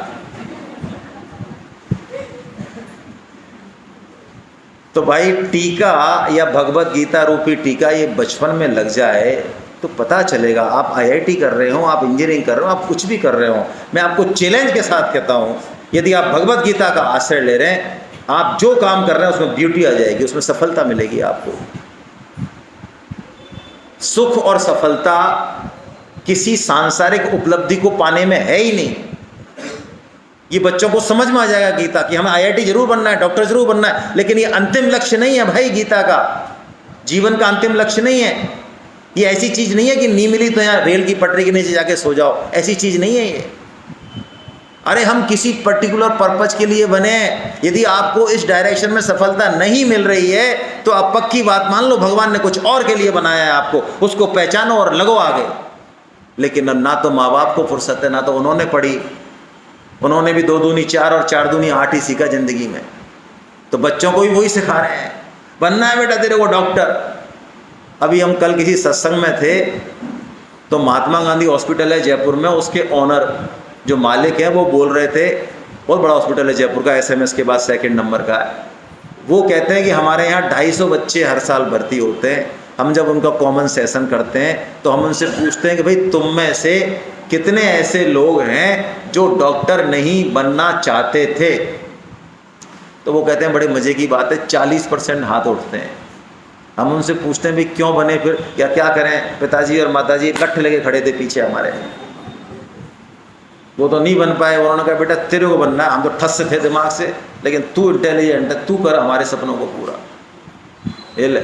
तो भाई टीका या भगवत गीता रूपी टीका ये बचपन में लग जाए तो पता चलेगा। आप IIT कर रहे हो, आप इंजीनियरिंग कर रहे हो, आप कुछ भी कर रहे हो, मैं आपको चैलेंज के साथ कहता हूँ, यदि आप भगवत गीता का आश्रय ले रहे हैं, आप जो काम कर रहे हैं उसमें ब्यूटी आ जाएगी, उसमें सफलता मिलेगी आपको। सुख और सफलता किसी सांसारिक उपलब्धि को पाने में है ही नहीं। ये बच्चों को समझ में आ जाएगा गीता कि हमें IIT जरूर बनना है, डॉक्टर जरूर बनना है, लेकिन ये अंतिम लक्ष्य नहीं है भाई। गीता का जीवन का अंतिम लक्ष्य नहीं है। ये ऐसी चीज़ नहीं है कि नी मिली तो यहाँ रेल की पटरी के नीचे जाके सो जाओ, ऐसी चीज़ नहीं है ये। अरे हम किसी पर्टिकुलर पर्पज के लिए बने हैं। यदि आपको इस डायरेक्शन में सफलता नहीं मिल रही है तो आप पक्की बात मान लो भगवान ने कुछ और के लिए बनाया है आपको, उसको पहचानो और लगो आगे। लेकिन ना तो माँ बाप को फुर्सत है, ना तो उन्होंने पढ़ी, उन्होंने भी 2 दूनी 4 और 4 दूनी 8 ही सीखा जिंदगी में। तो बच्चों को भी वही सिखा रहे हैं, बनना है बेटा तेरे को डॉक्टर। अभी हम कल किसी सत्संग में थे तो महात्मा गांधी हॉस्पिटल है जयपुर में, उसके ऑनर जो मालिक है वो बोल रहे थे, बहुत बड़ा हॉस्पिटल है जयपुर का, SMS के बाद 2nd नंबर का है। वो कहते हैं कि हमारे यहाँ 250 बच्चे हर साल भर्ती होते हैं। हम जब उनका कॉमन सेशन करते हैं तो हम उनसे पूछते हैं कि भाई तुम में से कितने ऐसे लोग हैं जो डॉक्टर नहीं बनना चाहते थे? तो वो कहते हैं बड़े मज़े की बात है, 40% हाथ उठते हैं। हम उनसे पूछते हैं भाई क्यों बने फिर, या क्या करें? पिताजी और माताजी लठ लेके खड़े थे पीछे हमारे, वो तो नहीं बन पाए। उन्होंने कहा बेटा तेरे को बनना है, हम तो ठस से थे दिमाग से, लेकिन तू इंटेलिजेंट है, तू कर हमारे सपनों को पूरा। ये ले,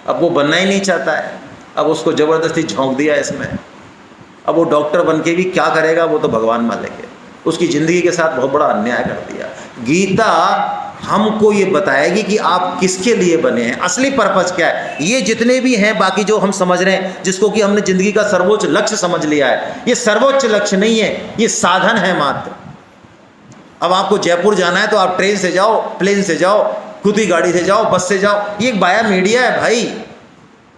अब वो बनना ही नहीं चाहता है, अब उसको ज़बरदस्ती झोंक दिया इसमें। अब वो डॉक्टर बन के भी क्या करेगा, वो तो भगवान मालिक है। उसकी ज़िंदगी के साथ बहुत बड़ा अन्याय कर दिया। गीता हमको ये बताएगी कि आप किसके लिए बने हैं, असली पर्पस क्या है। ये जितने भी हैं बाकी जो हम समझ रहे हैं, जिसको कि हमने ज़िंदगी का सर्वोच्च लक्ष्य समझ लिया है, ये सर्वोच्च लक्ष्य नहीं है, ये साधन है मात्र। अब आपको जयपुर जाना है तो आप ट्रेन से जाओ, प्लेन से जाओ, खुद ही गाड़ी से जाओ, बस से जाओ, ये एक बाया मीडिया है भाई।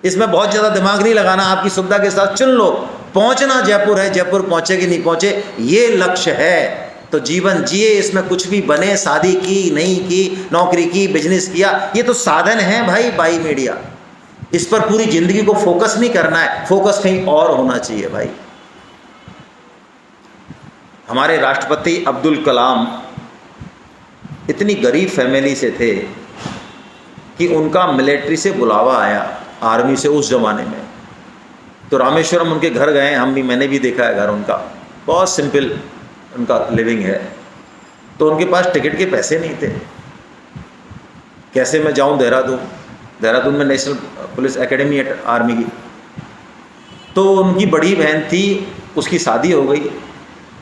इसमें बहुत ज़्यादा दिमाग नहीं लगाना, आपकी सुविधा के साथ चुन लो। पहुँचना जयपुर है, जयपुर पहुँचे कि नहीं पहुँचे ये लक्ष्य है। तो जीवन जिए, इसमें कुछ भी बने, शादी की नहीं की, नौकरी की, बिजनेस किया, ये तो साधन है भाई, बाई मीडिया। इस पर पूरी जिंदगी को फोकस नहीं करना है, फोकस कहीं और होना चाहिए भाई। हमारे राष्ट्रपति अब्दुल कलाम इतनी गरीब फैमिली से थे कि उनका मिलिट्री से बुलावा आया, आर्मी से उस जमाने में। तो रामेश्वरम उनके घर गए, हम भी, मैंने भी देखा है घर उनका, बहुत सिंपल उनका लिविंग है। तो उनके पास टिकट के पैसे नहीं थे, कैसे मैं जाऊं देहरादून में नेशनल पुलिस एकेडमी है आर्मी की। तो उनकी बड़ी बहन थी, उसकी शादी हो गई,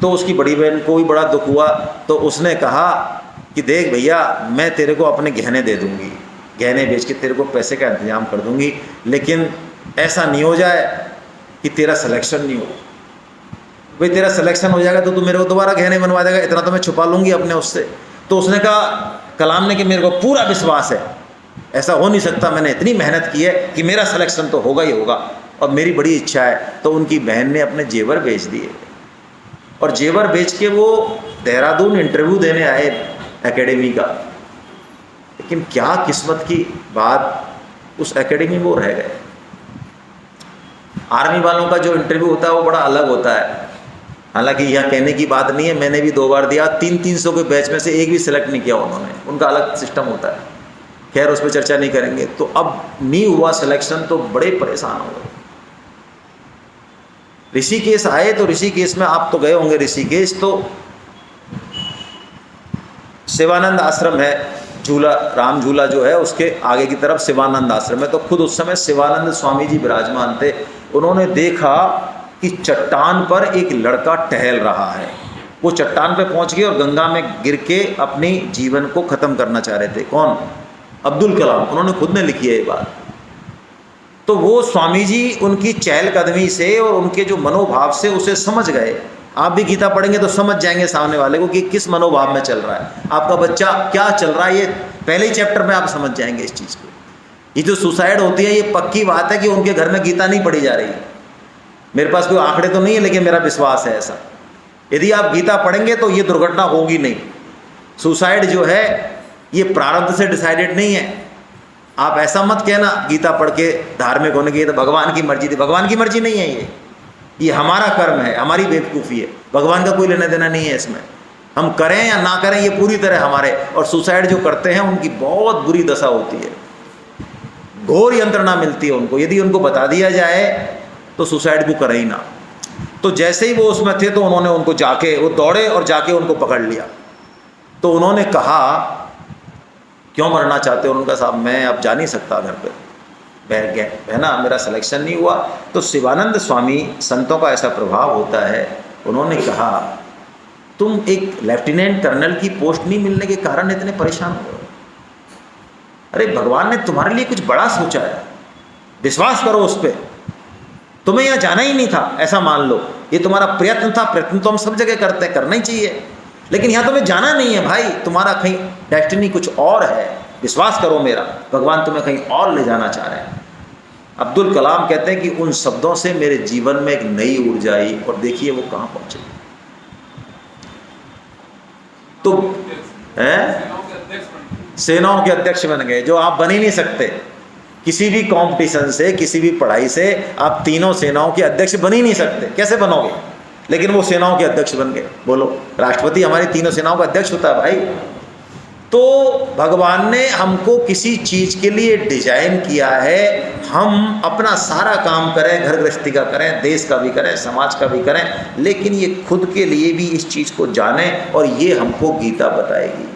तो उसकी बड़ी बहन को भी बड़ा दुख हुआ। तो उसने कहा कि देख भैया, मैं तेरे को अपने गहने दे दूंगी, गहने बेच के तेरे को पैसे का इंतजाम कर दूंगी, लेकिन ऐसा नहीं हो जाए कि तेरा सिलेक्शन नहीं हो। भाई तेरा सिलेक्शन हो जाएगा तो तू मेरे को दोबारा गहने बनवा देगा, इतना तो मैं छुपा लूँगी अपने उससे। तो उसने कहा कलाम ने कि मेरे को पूरा विश्वास है, ऐसा हो नहीं सकता, मैंने इतनी मेहनत की है कि मेरा सिलेक्शन तो होगा ही होगा, और मेरी बड़ी इच्छा है। तो उनकी बहन ने अपने जेवर बेच दिए, और जेवर बेच के वो देहरादून इंटरव्यू देने आए एकेडमी का। लेकिन क्या किस्मत की बात, उस एकेडमी में वो रह गए। आर्मी वालों का जो इंटरव्यू होता है वो बड़ा अलग होता है। हालांकि यह कहने की बात नहीं है, मैंने भी 2 बार दिया, 300 के बैच में से एक भी सिलेक्ट नहीं किया उन्होंने, उनका अलग सिस्टम होता है। खैर उस पर चर्चा नहीं करेंगे। तो अब नहीं हुआ सिलेक्शन, तो बड़े परेशान हो गए। ऋषिकेश आए, तो ऋषिकेश में आप तो गए होंगे, ऋषिकेश तो शिवानंद आश्रम है, झूला, राम झूला जो है उसके आगे की तरफ शिवानंद आश्रम है। तो खुद उस समय शिवानंद स्वामी जी विराजमान थे। उन्होंने देखा कि चट्टान पर एक लड़का टहल रहा है। वो चट्टान पे पहुंच गए और गंगा में गिर के अपनी जीवन को ख़त्म करना चाह रहे थे। कौन? अब्दुल कलाम। उन्होंने खुद ने लिखी है ये बात। तो वो स्वामी जी उनकी चहलकदमी से और उनके जो मनोभाव से उसे समझ गए। आप भी गीता पढ़ेंगे तो समझ जाएंगे सामने वाले को कि किस मनोभाव में चल रहा है, आपका बच्चा क्या चल रहा है। ये पहले ही चैप्टर में आप समझ जाएंगे इस चीज़ को। ये जो सुसाइड होती है, ये पक्की बात है कि उनके घर में गीता नहीं पढ़ी जा रही है। मेरे पास कोई आंकड़े तो नहीं है, लेकिन मेरा विश्वास है ऐसा। यदि आप गीता पढ़ेंगे तो ये दुर्घटना होगी नहीं। सुसाइड जो है ये प्रारब्ध से डिसाइडेड नहीं है। आप ऐसा मत कहना गीता पढ़ के धार्मिक होने की, तो भगवान की मर्जी थी। भगवान की मर्जी नहीं है ये हमारा कर्म है, हमारी बेवकूफ़ी है। भगवान का कोई लेना देना नहीं है इसमें। हम करें या ना करें ये पूरी तरह हमारे। और सुसाइड जो करते हैं उनकी बहुत बुरी दशा होती है, घोर यंत्रणा मिलती है उनको। यदि उनको बता दिया जाए तो सुसाइड को करें ही ना। तो जैसे ही वो उसमें थे तो उन्होंने उनको जाके, वो दौड़े और जाके उनको पकड़ लिया। तो उन्होंने कहा क्यों मरना चाहते हो? उनका साहब मैं अब जा नहीं सकता घर पे, बैठ गए, है ना, मेरा सिलेक्शन नहीं हुआ। तो शिवानंद स्वामी, संतों का ऐसा प्रभाव होता है, उन्होंने कहा तुम एक लेफ्टिनेंट कर्नल की पोस्ट नहीं मिलने के कारण इतने परेशान हो रहे हो। अरे भगवान ने तुम्हारे लिए कुछ बड़ा सोचा है, विश्वास करो उस पर। तुम्हें यहाँ जाना ही नहीं था, ऐसा मान लो, ये तुम्हारा प्रयत्न था। प्रयत्न तो हम सब जगह करते हैं, करना ही चाहिए, लेकिन यहाँ तुम्हें जाना नहीं है भाई, तुम्हारा कहीं डेस्टिनी कुछ और है। विश्वास करो मेरा, भगवान तुम्हें कहीं और ले जाना चाह रहे हैं। अब्दुल कलाम कहते हैं कि उन शब्दों से मेरे जीवन में एक नई ऊर्जा आई, और देखिए वो कहाँ पहुंचे। तो सेनाओं के अध्यक्ष बन गए, जो आप बन ही नहीं सकते किसी भी कंपटीशन से, किसी भी पढ़ाई से। आप तीनों सेनाओं के अध्यक्ष बन ही नहीं सकते, कैसे बनोगे? लेकिन वो सेनाओं के अध्यक्ष बन गए। बोलो, राष्ट्रपति हमारी तीनों सेनाओं का अध्यक्ष होता है भाई। तो भगवान ने हमको किसी चीज के लिए डिजाइन किया है, हम अपना सारा काम करें, घर गृहस्थी का करें, देश का भी करें, समाज का भी करें, लेकिन ये खुद के लिए भी इस चीज को जानें, और ये हमको गीता बताएगी।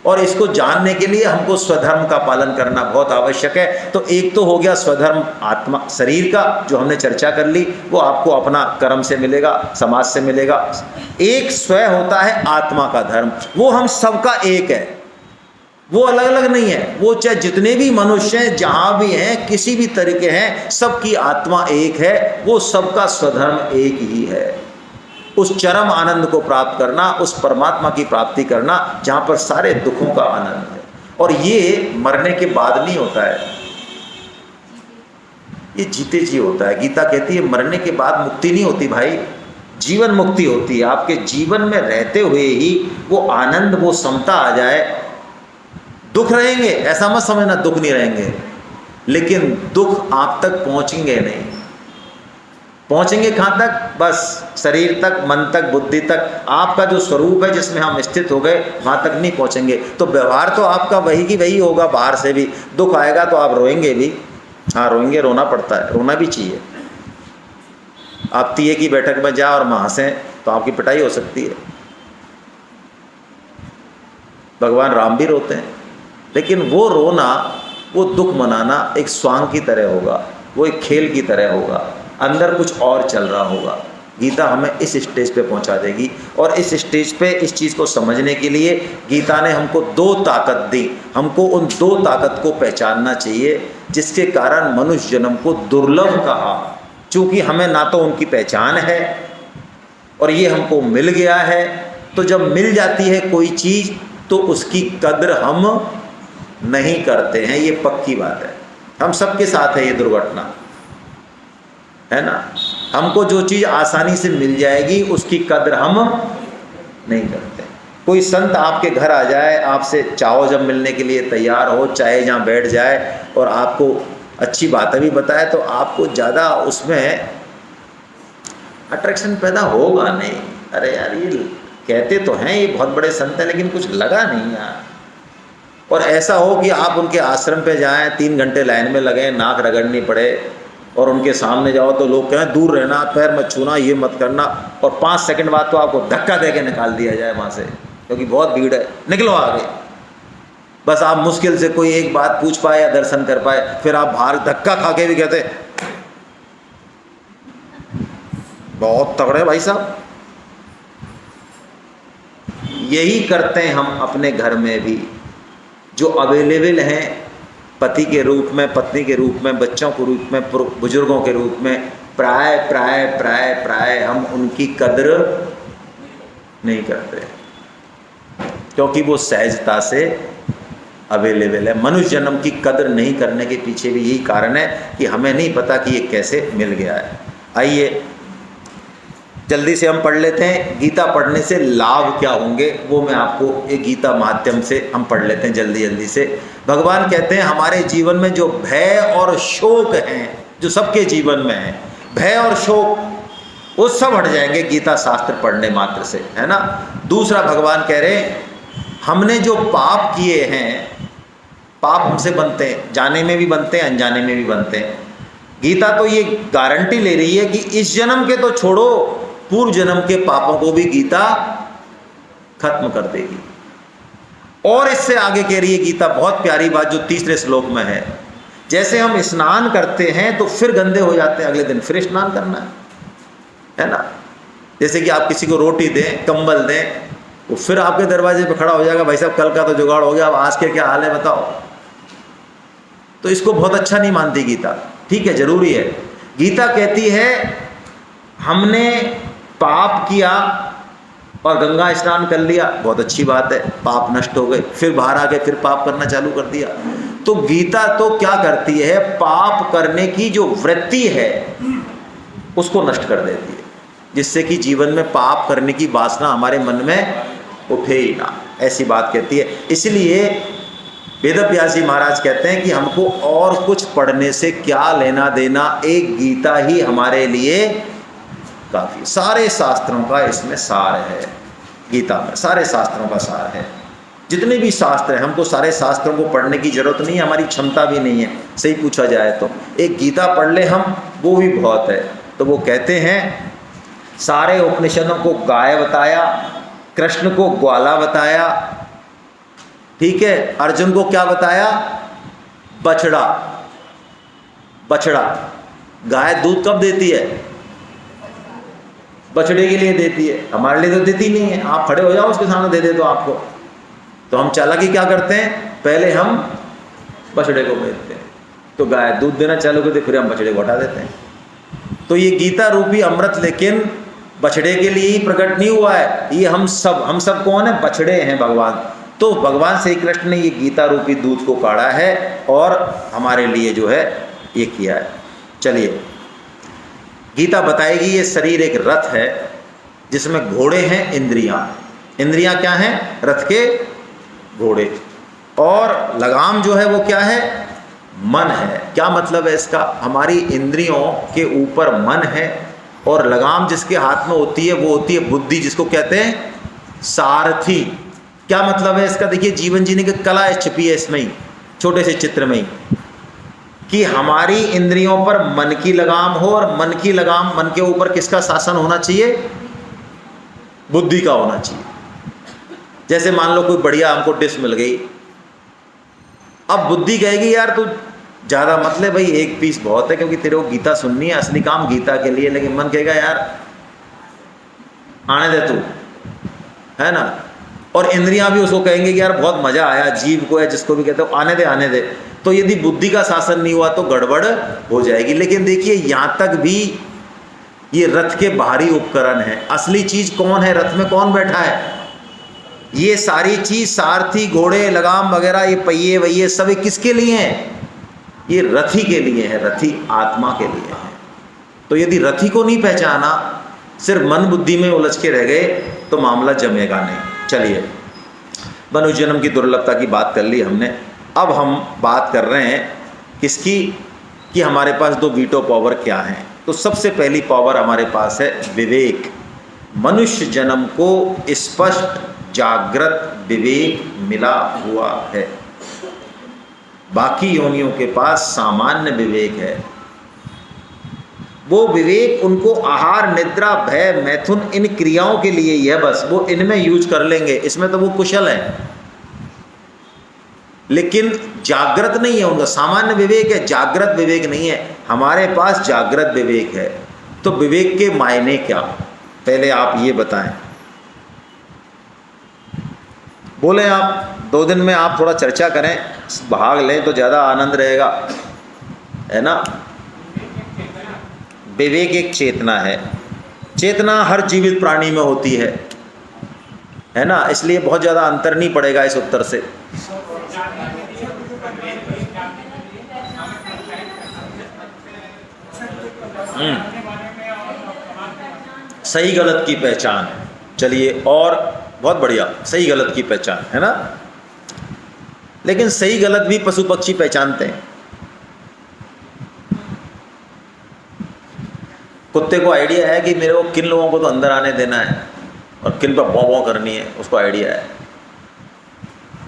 और इसको जानने के लिए हमको स्वधर्म का पालन करना बहुत आवश्यक है। तो एक तो हो गया स्वधर्म आत्मा शरीर का, जो हमने चर्चा कर ली, वो आपको अपना कर्म से मिलेगा, समाज से मिलेगा। एक स्व होता है आत्मा का धर्म, वो हम सबका एक है, वो अलग अलग नहीं है। वो चाहे जितने भी मनुष्य हैं, जहाँ भी हैं, किसी भी तरीके हैं, सबकी आत्मा एक है, वो सबका स्वधर्म एक ही है। उस चरम आनंद को प्राप्त करना, उस परमात्मा की प्राप्ति करना जहाँ पर सारे दुखों का आनंद है। और ये मरने के बाद नहीं होता है, ये जीते जी होता है। गीता कहती है मरने के बाद मुक्ति नहीं होती भाई, जीवन मुक्ति होती है। आपके जीवन में रहते हुए ही वो आनंद, वो समता आ जाए। दुख रहेंगे, ऐसा मत समझना दुख नहीं रहेंगे, लेकिन दुख आप तक पहुँचेंगे नहीं। पहुंचेंगे कहाँ तक? बस शरीर तक, मन तक, बुद्धि तक। आपका जो स्वरूप है जिसमें हम स्थित हो गए, वहाँ तक नहीं पहुँचेंगे। तो व्यवहार तो आपका वही की वही होगा, बाहर से भी दुख आएगा तो आप रोएंगे भी। हाँ रोएंगे, रोना पड़ता है, रोना भी चाहिए। आप तीये की बैठक में जाए और वहाँ हंसें तो आपकी पिटाई हो सकती है। भगवान राम भी रोते हैं, लेकिन वो रोना, वो दुख मनाना एक स्वांग की तरह होगा, वो एक खेल की तरह होगा, अंदर कुछ और चल रहा होगा। गीता हमें इस स्टेज पे पहुंचा देगी, और इस स्टेज पे इस चीज़ को समझने के लिए गीता ने हमको दो ताकत दी। हमको उन दो ताकत को पहचानना चाहिए, जिसके कारण मनुष्य जन्म को दुर्लभ कहा, क्योंकि हमें ना तो उनकी पहचान है और ये हमको मिल गया है। तो जब मिल जाती है कोई चीज़ तो उसकी कद्र हम नहीं करते हैं, ये पक्की बात है। हम सबके साथ है ये दुर्घटना, है ना। हमको जो चीज़ आसानी से मिल जाएगी उसकी कद्र हम नहीं करते। कोई संत आपके घर आ जाए, आपसे चाहो जब मिलने के लिए तैयार हो, चाहे जहाँ बैठ जाए और आपको अच्छी बातें भी बताए, तो आपको ज़्यादा उसमें अट्रैक्शन पैदा होगा नहीं। अरे यार ये कहते तो हैं ये बहुत बड़े संत हैं, लेकिन कुछ लगा नहीं यार। और ऐसा हो कि आप उनके आश्रम पे जाएं, 3 घंटे लाइन में लगे, नाक रगड़नी पड़े, और उनके सामने जाओ तो लोग कहें दूर रहना, पैर मत छूना, ये मत करना, और 5 सेकंड बाद तो आपको धक्का दे के निकाल दिया जाए वहाँ से, क्योंकि बहुत भीड़ है, निकलो आगे। बस आप मुश्किल से कोई एक बात पूछ पाए या दर्शन कर पाए, फिर आप बाहर धक्का खा के भी कहते बहुत तगड़े भाई साहब। यही करते हैं हम अपने घर में भी। जो अवेलेबल हैं पति के रूप में, पत्नी के रूप में, बच्चों के रूप में, बुजुर्गों के रूप में, प्राय प्राय प्राय प्राय हम उनकी कद्र नहीं करते, क्योंकि वो सहजता से अवेलेबल है। मनुष्य जन्म की कद्र नहीं करने के पीछे भी यही कारण है कि हमें नहीं पता कि ये कैसे मिल गया है। आइए जल्दी से हम पढ़ लेते हैं। गीता पढ़ने से लाभ क्या होंगे वो मैं आपको एक गीता माध्यम से हम पढ़ लेते हैं जल्दी जल्दी से। भगवान कहते हैं हमारे जीवन में जो भय और शोक हैं, जो सबके जीवन में है, भय और शोक वो सब हट जाएंगे गीता शास्त्र पढ़ने मात्र से, है ना। दूसरा भगवान कह रहे हैं हमने जो पाप किए हैं, पाप हमसे बनते हैं, जाने में भी बनते हैं, अनजाने में भी बनते हैं। गीता तो ये गारंटी ले रही है कि इस जन्म के तो छोड़ो, पूर्व जन्म के पापों को भी गीता खत्म कर देगी। और इससे आगे कह रही है गीता बहुत प्यारी बात, जो 3रे श्लोक में है जैसे हम स्नान करते हैं तो फिर गंदे हो जाते हैं, अगले दिन फिर स्नान करना है ना। जैसे कि आप किसी को रोटी दें, कंबल दें, वो फिर आपके दरवाजे पे खड़ा हो जाएगा, भाई साहब कल का तो जुगाड़ हो गया, अब आज के क्या हाल है बताओ। तो इसको बहुत अच्छा नहीं मानती गीता। ठीक है, जरूरी है। गीता कहती है हमने पाप किया और गंगा स्नान कर लिया, बहुत अच्छी बात है, पाप नष्ट हो गए, फिर बाहर आ गए फिर पाप करना चालू कर दिया। तो गीता तो क्या करती है, पाप करने की जो वृत्ति है उसको नष्ट कर देती है, जिससे कि जीवन में पाप करने की वासना हमारे मन में उठे ही ना, ऐसी बात कहती है। इसलिए वेदव्यास जी महाराज कहते हैं कि हमको और कुछ पढ़ने से क्या लेना देना, एक गीता ही हमारे लिए काफ़ी। सारे शास्त्रों का इसमें सार है, गीता में सारे शास्त्रों का सार है। जितने भी शास्त्र हैं, हमको सारे शास्त्रों को पढ़ने की जरूरत नहीं है, हमारी क्षमता भी नहीं है, सही पूछा जाए तो। एक गीता पढ़ ले हम, वो भी बहुत है। तो वो कहते हैं सारे उपनिषदों को गाय बताया, कृष्ण को ग्वाला बताया, ठीक है, अर्जुन को क्या बताया, बछड़ा। बछड़ा, गाय दूध कब देती है, बछड़े के लिए देती है, हमारे लिए तो देती नहीं है। आप खड़े हो जाओ उसके सामने दे दे तो आपको, तो हम चालाकी क्या करते हैं, पहले हम बछड़े को बेचते हैं, तो गाय दूध देना चालू करते, फिर हम बछड़े को हटा देते हैं। तो ये गीता रूपी अमृत लेकिन बछड़े के लिए ही प्रकट नहीं हुआ है, ये हम सब कौन है, बछड़े हैं भगवान। तो भगवान श्री कृष्ण ने ये गीता रूपी दूध को काढ़ा है और हमारे लिए जो है ये किया है। चलिए, गीता बताएगी ये शरीर एक रथ है जिसमें घोड़े हैं, इंद्रियां। इंद्रियां क्या हैं, रथ के घोड़े। और लगाम जो है वो क्या है, मन है। क्या मतलब है इसका, हमारी इंद्रियों के ऊपर मन है और लगाम जिसके हाथ में होती है वो होती है बुद्धि, जिसको कहते हैं सारथी। क्या मतलब है इसका, देखिए जीवन जीने की कला छिपी है इसमें ही, छोटे से चित्र में ही, कि हमारी इंद्रियों पर मन की लगाम हो, और मन की लगाम, मन के ऊपर किसका शासन होना चाहिए, बुद्धि का होना चाहिए। जैसे मान लो कोई बढ़िया हमको डिश मिल गई, अब बुद्धि कहेगी यार तू ज़्यादा मत ले भाई, एक पीस बहुत है, क्योंकि तेरे को गीता सुननी है, असली काम गीता के लिए। लेकिन मन कहेगा यार आने दे तू, है ना। और इंद्रियां भी उसको कहेंगे कि यार बहुत मज़ा आया, जीव को है जिसको भी कहते हो, आने दे आने दे। तो यदि बुद्धि का शासन नहीं हुआ तो गड़बड़ हो जाएगी। लेकिन देखिए यहाँ तक भी ये रथ के बाहरी उपकरण है, असली चीज़ कौन है, रथ में कौन बैठा है, ये सारी चीज़ सारथी, घोड़े, लगाम वगैरह, ये पहिए वहिए सब किसके लिए हैं, ये रथी के लिए है, रथी आत्मा के लिए है। तो यदि रथी को नहीं पहचाना, सिर्फ मन बुद्धि में उलझ के रह गए तो मामला जमेगा नहीं। चलिए, मनुष्य जन्म की दुर्लभता की बात कर ली हमने। अब हम बात कर रहे हैं किसकी, कि हमारे पास दो वीटो पावर क्या हैं। तो सबसे पहली पावर हमारे पास है विवेक। मनुष्य जन्म को स्पष्ट जागृत विवेक मिला हुआ है, बाकी योनियों के पास सामान्य विवेक है। वो विवेक उनको आहार, निद्रा, भय, मैथुन, इन क्रियाओं के लिए ही है, बस वो इनमें यूज कर लेंगे, इसमें तो वो कुशल है। लेकिन जागृत नहीं है उनका, सामान्य विवेक है, जागृत विवेक नहीं है। हमारे पास जागृत विवेक है। तो विवेक के मायने क्या, पहले आप ये बताएं। बोले आप 2 दिन में आप थोड़ा चर्चा करें, भाग लें तो ज़्यादा आनंद रहेगा, है ना। विवेक एक चेतना है, चेतना हर जीवित प्राणी में होती है ना, इसलिए बहुत ज़्यादा अंतर नहीं पड़ेगा इस उत्तर से। सही गलत की पहचान, चलिए, और बहुत बढ़िया, सही गलत की पहचान, है ना। लेकिन सही गलत भी पशु पक्षी पहचानते हैं। कुत्ते को आइडिया है कि मेरे को किन लोगों को तो अंदर आने देना है और किन पर भौं करनी है, उसको आइडिया है।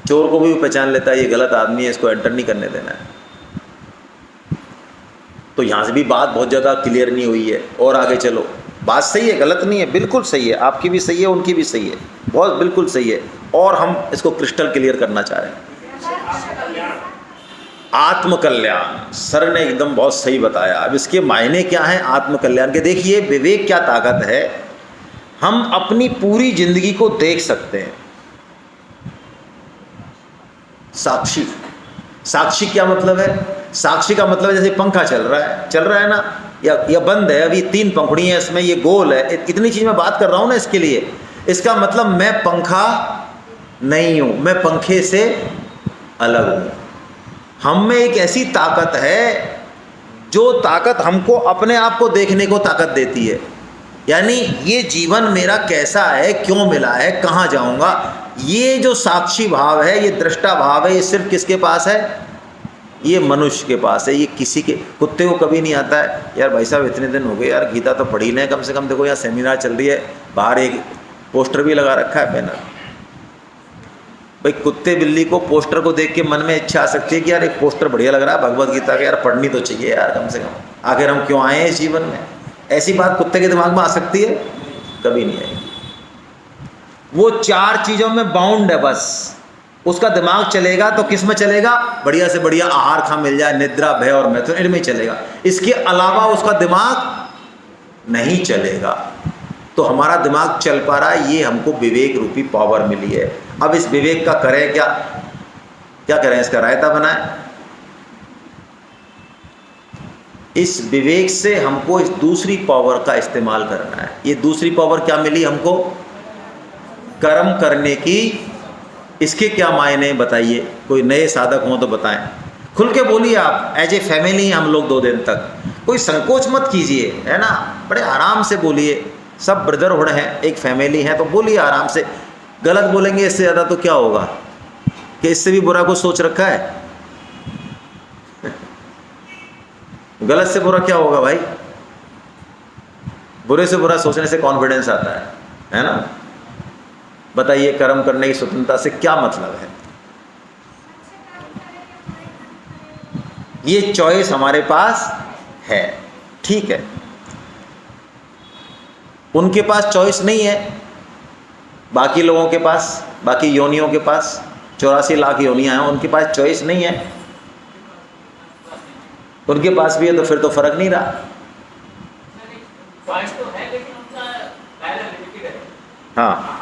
चोर को भी पहचान लेता है ये गलत आदमी है, इसको एंटर नहीं करने देना है। तो यहाँ से भी बात बहुत ज़्यादा क्लियर नहीं हुई है, और आगे चलो। बात सही है, गलत नहीं है, बिल्कुल सही है, आपकी भी सही है, उनकी भी सही है, बहुत बिल्कुल सही है। और हम इसको क्रिस्टल क्लियर करना चाह रहे हैं। आत्मकल्याण, सर ने एकदम बहुत सही बताया। अब इसके मायने क्या हैं आत्मकल्याण के? देखिए विवेक क्या ताकत है, हम अपनी पूरी जिंदगी को देख सकते हैं। साक्षी, साक्षी क्या मतलब है? साक्षी का मतलब जैसे पंखा चल रहा है ना, या बंद है, अभी 3 पंखुड़ी हैं इसमें, ये गोल है, इतनी चीज मैं बात कर रहा हूं ना इसके लिए। इसका मतलब मैं पंखा नहीं हूं, मैं पंखे से अलग हूं। हम में एक ऐसी ताकत है जो ताकत हमको अपने आप को देखने को ताकत देती है। यानी ये जीवन मेरा कैसा है, क्यों मिला है, कहाँ जाऊंगा, ये जो साक्षी भाव है, ये दृष्टा भाव है, ये सिर्फ किसके पास है? ये मनुष्य के पास है। ये किसी के, कुत्ते को कभी नहीं आता है यार भाई साहब इतने दिन हो गए यार गीता तो पढ़ी लें कम से कम, देखो यहाँ सेमिनार चल रही है, बाहर एक पोस्टर भी लगा रखा है, बैनर। भाई कुत्ते बिल्ली को पोस्टर को देख के मन में इच्छा आ सकती है कि यार एक पोस्टर बढ़िया लग रहा है भगवत गीता का, यार पढ़नी तो चाहिए यार कम से कम, आखिर हम क्यों आए हैं इस जीवन में। ऐसी बात कुत्ते के दिमाग में आ सकती है? कभी नहीं आएगी। वो 4 चीज़ों में बाउंड है, बस उसका दिमाग चलेगा तो किस में चलेगा? बढ़िया से बढ़िया आहार खा मिल जाए, निद्रा, भय और मैथुन, इनमें ही चलेगा। इसके अलावा उसका दिमाग नहीं चलेगा। तो हमारा दिमाग चल पा रहा है, ये हमको विवेक रूपी पावर मिली है। अब इस विवेक का करें क्या? क्या करें? इसका रायता बनाएं। इस विवेक से हमको इस दूसरी पावर का इस्तेमाल करना है। ये दूसरी पावर क्या मिली हमको? कर्म करने की। इसके क्या मायने बताइए? कोई नए साधक हों तो बताएं, खुल के बोलिए। आप एज ए फैमिली हैं हम लोग 2 दिन तक, कोई संकोच मत कीजिए, है ना, बड़े आराम से बोलिए। सब ब्रदरहुड हैं, एक फैमिली है, तो बोलिए आराम से। गलत बोलेंगे इससे ज़्यादा तो क्या होगा, कि इससे भी बुरा कुछ सोच रखा है? गलत से बुरा क्या होगा भाई? बुरे से बुरा सोचने से कॉन्फिडेंस आता है ना। बताइए कर्म करने की स्वतंत्रता से क्या मतलब है? ये चॉइस हमारे पास है, ठीक है। उनके पास चॉइस नहीं है, बाकी लोगों के पास, बाकी योनियों के पास, 84 लाख योनियां हैं, उनके पास चॉइस नहीं है। उनके पास भी है तो फिर तो फर्क नहीं रहा। हाँ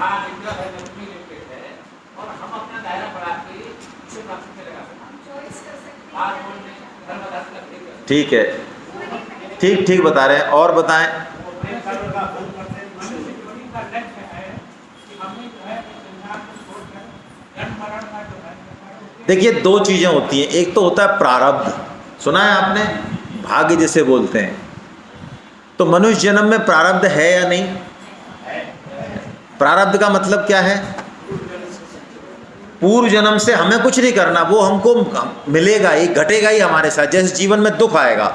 ठीक है, ठीक बता रहे हैं। और बताएं। देखिए 2 चीजें होती हैं, एक तो होता है प्रारब्ध, सुना है आपने, भाग्य जिसे बोलते हैं। तो मनुष्य जन्म में प्रारब्ध है या नहीं? प्रारब्ध का मतलब क्या है? पूर्व जन्म से हमें कुछ नहीं करना, वो हमको मिलेगा ही, घटेगा ही हमारे साथ। जैसे जीवन में दुख आएगा,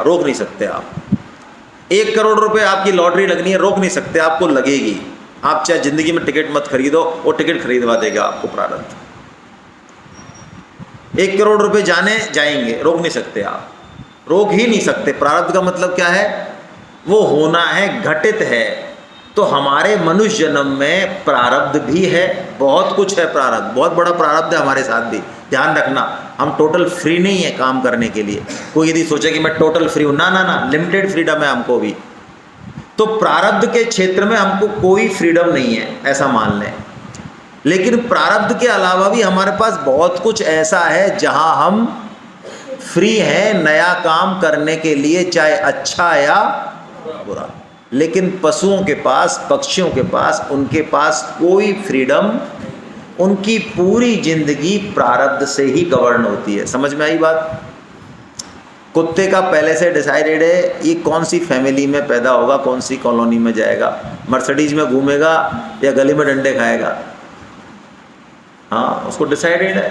रोक नहीं सकते आप। 1 करोड़ रुपए आपकी लॉटरी लगनी है, रोक नहीं सकते, आपको लगेगी। आप चाहे जिंदगी में टिकट मत खरीदो, वो टिकट खरीदवा देगा आपको प्रारब्ध। 1 करोड़ रुपए जाएंगे, रोक नहीं सकते आप, रोक ही नहीं सकते। प्रारब्ध का मतलब क्या है? वो होना है, घटित है। तो हमारे मनुष्य जन्म में प्रारब्ध भी है, बहुत कुछ है प्रारब्ध, बहुत बड़ा प्रारब्ध है हमारे साथ भी। ध्यान रखना, हम टोटल फ्री नहीं है काम करने के लिए। कोई यदि सोचे कि मैं टोटल फ्री हूँ, ना, लिमिटेड फ्रीडम है हमको भी। तो प्रारब्ध के क्षेत्र में हमको कोई फ्रीडम नहीं है, ऐसा मान लें। लेकिन प्रारब्ध के अलावा भी हमारे पास बहुत कुछ ऐसा है जहां हम फ्री हैं नया काम करने के लिए, चाहे अच्छा या बुरा। लेकिन पशुओं के पास, पक्षियों के पास, उनके पास कोई फ्रीडम, उनकी पूरी जिंदगी प्रारब्ध से ही गवर्न होती है। समझ में आई बात? कुत्ते का पहले से डिसाइडेड है ये कौन सी फैमिली में पैदा होगा, कौन सी कॉलोनी में जाएगा, मर्सिडीज में घूमेगा या गली में डंडे खाएगा। हाँ, उसको डिसाइडेड है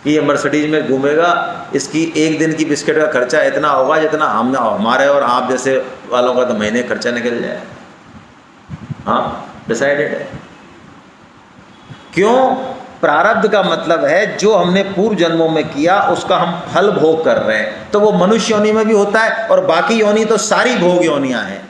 कि ये मर्सिडीज में घूमेगा, इसकी 1 दिन की बिस्किट का खर्चा इतना होगा जितना हमारे और आप जैसे वालों का तो महीने खर्चा निकल जाए। हाँ, डिसाइडेड है। क्यों? प्रारब्ध का मतलब है जो हमने पूर्व जन्मों में किया उसका हम फल भोग कर रहे हैं। तो वो मनुष्य योनि में भी होता है, और बाकी योनि तो सारी भोग योनियां हैं।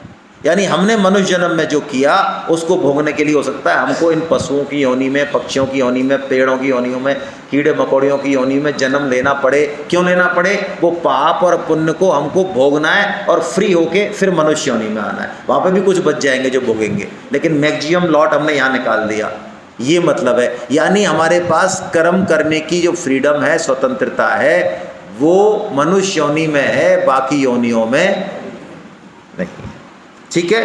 यानी हमने मनुष्य जन्म में जो किया उसको भोगने के लिए हो सकता है हमको इन पशुओं की योनि में, पक्षियों की योनि में, पेड़ों की योनियों में, कीड़े मकोड़ियों की योनि में जन्म लेना पड़े। क्यों लेना पड़े? वो पाप और पुण्य को हमको भोगना है और फ्री होके फिर मनुष्य योनि में आना है। वहाँ पे भी कुछ बच जाएंगे जो भोगेंगे, लेकिन मैक्सिमम लॉट हमने यहाँ निकाल दिया। ये मतलब है, यानी हमारे पास कर्म करने की जो फ्रीडम है, स्वतंत्रता है, वो मनुष्य योनि में है, बाकी योनियों में नहीं। ठीक है,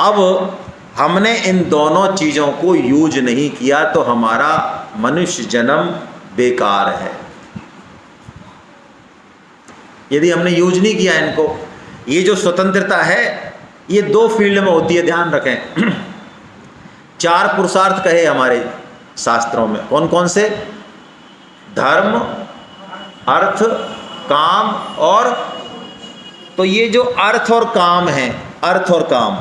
अब हमने इन दोनों चीज़ों को यूज नहीं किया तो हमारा मनुष्य जन्म बेकार है। यदि हमने यूज नहीं किया इनको, ये जो स्वतंत्रता है ये दो फील्ड में होती है, ध्यान रखें। 4 पुरुषार्थ कहे हमारे शास्त्रों में, कौन कौन से? धर्म, अर्थ, काम और, तो ये जो अर्थ और काम है, अर्थ और काम,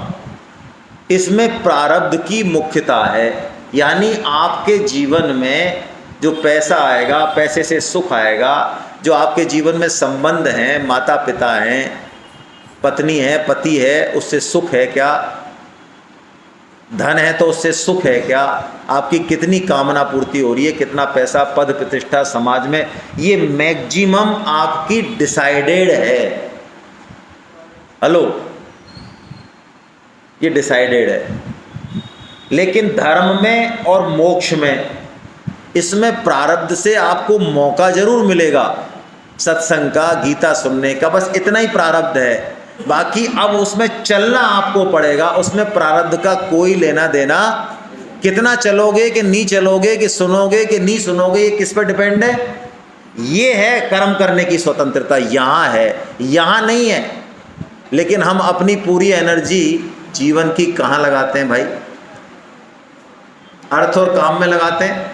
इसमें प्रारब्ध की मुख्यता है। यानी आपके जीवन में जो पैसा आएगा, पैसे से सुख आएगा, जो आपके जीवन में संबंध हैं, माता पिता हैं, पत्नी है, पति है, उससे सुख है क्या? धन है तो उससे सुख है क्या? आपकी कितनी कामना पूर्ति हो रही है? कितना पैसा, पद प्रतिष्ठा समाज में, ये मैक्सिमम आपकी डिसाइडेड है। हेलो, ये डिसाइडेड है। लेकिन धर्म में और मोक्ष में, इसमें प्रारब्ध से आपको मौका जरूर मिलेगा सत्संग का, गीता सुनने का, बस इतना ही प्रारब्ध है। बाकी अब उसमें चलना आपको पड़ेगा, उसमें प्रारब्ध का कोई लेना देना, कितना चलोगे कि नहीं चलोगे, कि सुनोगे कि नहीं सुनोगे, ये किस पर डिपेंड है? ये है कर्म करने की स्वतंत्रता, यहाँ है, यहाँ नहीं है। लेकिन हम अपनी पूरी एनर्जी जीवन की कहाँ लगाते हैं भाई? अर्थ और काम में लगाते हैं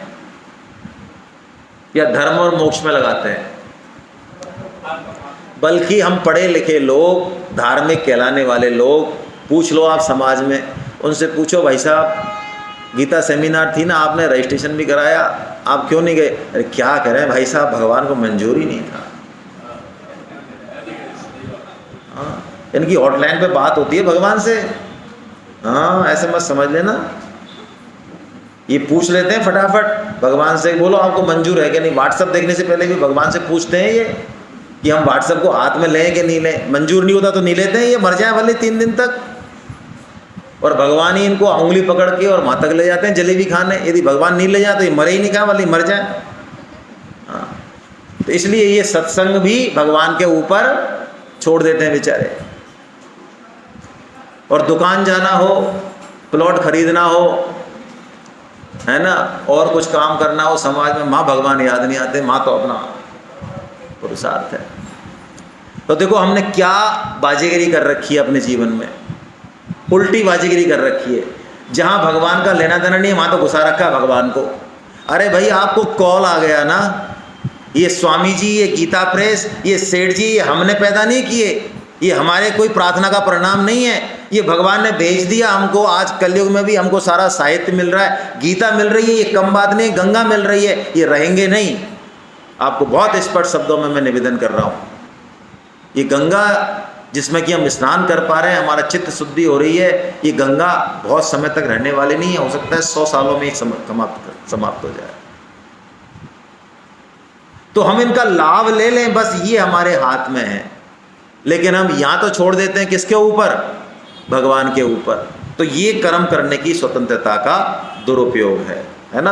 या धर्म और मोक्ष में लगाते हैं? बल्कि हम पढ़े लिखे लोग, धार्मिक कहलाने वाले लोग, पूछ लो आप समाज में, उनसे पूछो भाई साहब गीता सेमिनार थी ना, आपने रजिस्ट्रेशन भी कराया, आप क्यों नहीं गए? अरे क्या करें भाई साहब, भगवान को मंजूर ही नहीं था। हाँ, इनकी हॉटलाइन पे बात होती है भगवान से। हाँ, ऐसे मत समझ लेना, ये पूछ लेते हैं फटाफट भगवान से, बोलो आपको मंजूर है कि नहीं। व्हाट्सएप देखने से पहले भी भगवान से पूछते हैं ये कि हम व्हाट्सएप को हाथ में लें कि नहीं लें। मंजूर नहीं होता तो नहीं लेते हैं, ये मर जाए भले 3 दिन तक, और भगवान ही इनको उंगली पकड़ के और वहाँ तक ले जाते हैं जलेबी खाने। यदि भगवान नहीं ले जाए तो ये मरे ही नहीं, कहा वाली मर जाए। हाँ, तो इसलिए ये सत्संग भी भगवान के ऊपर छोड़ देते हैं बेचारे। और दुकान जाना हो, प्लॉट खरीदना हो, है ना, और कुछ काम करना हो समाज में, माँ भगवान याद नहीं आते, माँ तो अपना पुरुषार्थ है। तो देखो हमने क्या बाजीगरी कर रखी है अपने जीवन में, उल्टी बाजीगरी कर रखी है। जहाँ भगवान का लेना देना नहीं है, वहाँ तो घुसा रखा है भगवान को। अरे भाई आपको कॉल आ गया ना, ये स्वामी जी, ये गीता प्रेस, ये सेठ जी, ये हमने पैदा नहीं किए, ये हमारे कोई प्रार्थना का परिणाम नहीं है, ये भगवान ने भेज दिया हमको। आज कलयुग में भी हमको सारा साहित्य मिल रहा है, गीता मिल रही है, ये कम बात नहीं, गंगा मिल रही है, ये रहेंगे नहीं। आपको बहुत स्पष्ट शब्दों में मैं निवेदन कर रहा हूँ, ये गंगा जिसमें कि हम स्नान कर पा रहे हैं, हमारा चित्त शुद्धि हो रही है, ये गंगा बहुत समय तक रहने वाली नहीं है, हो सकता है 100 सालों में ही समाप्त हो जाए। तो हम इनका लाभ ले लें, बस ये हमारे हाथ में है। लेकिन हम यहाँ तो छोड़ देते हैं किसके ऊपर? भगवान के ऊपर। तो ये कर्म करने की स्वतंत्रता का दुरुपयोग है ना।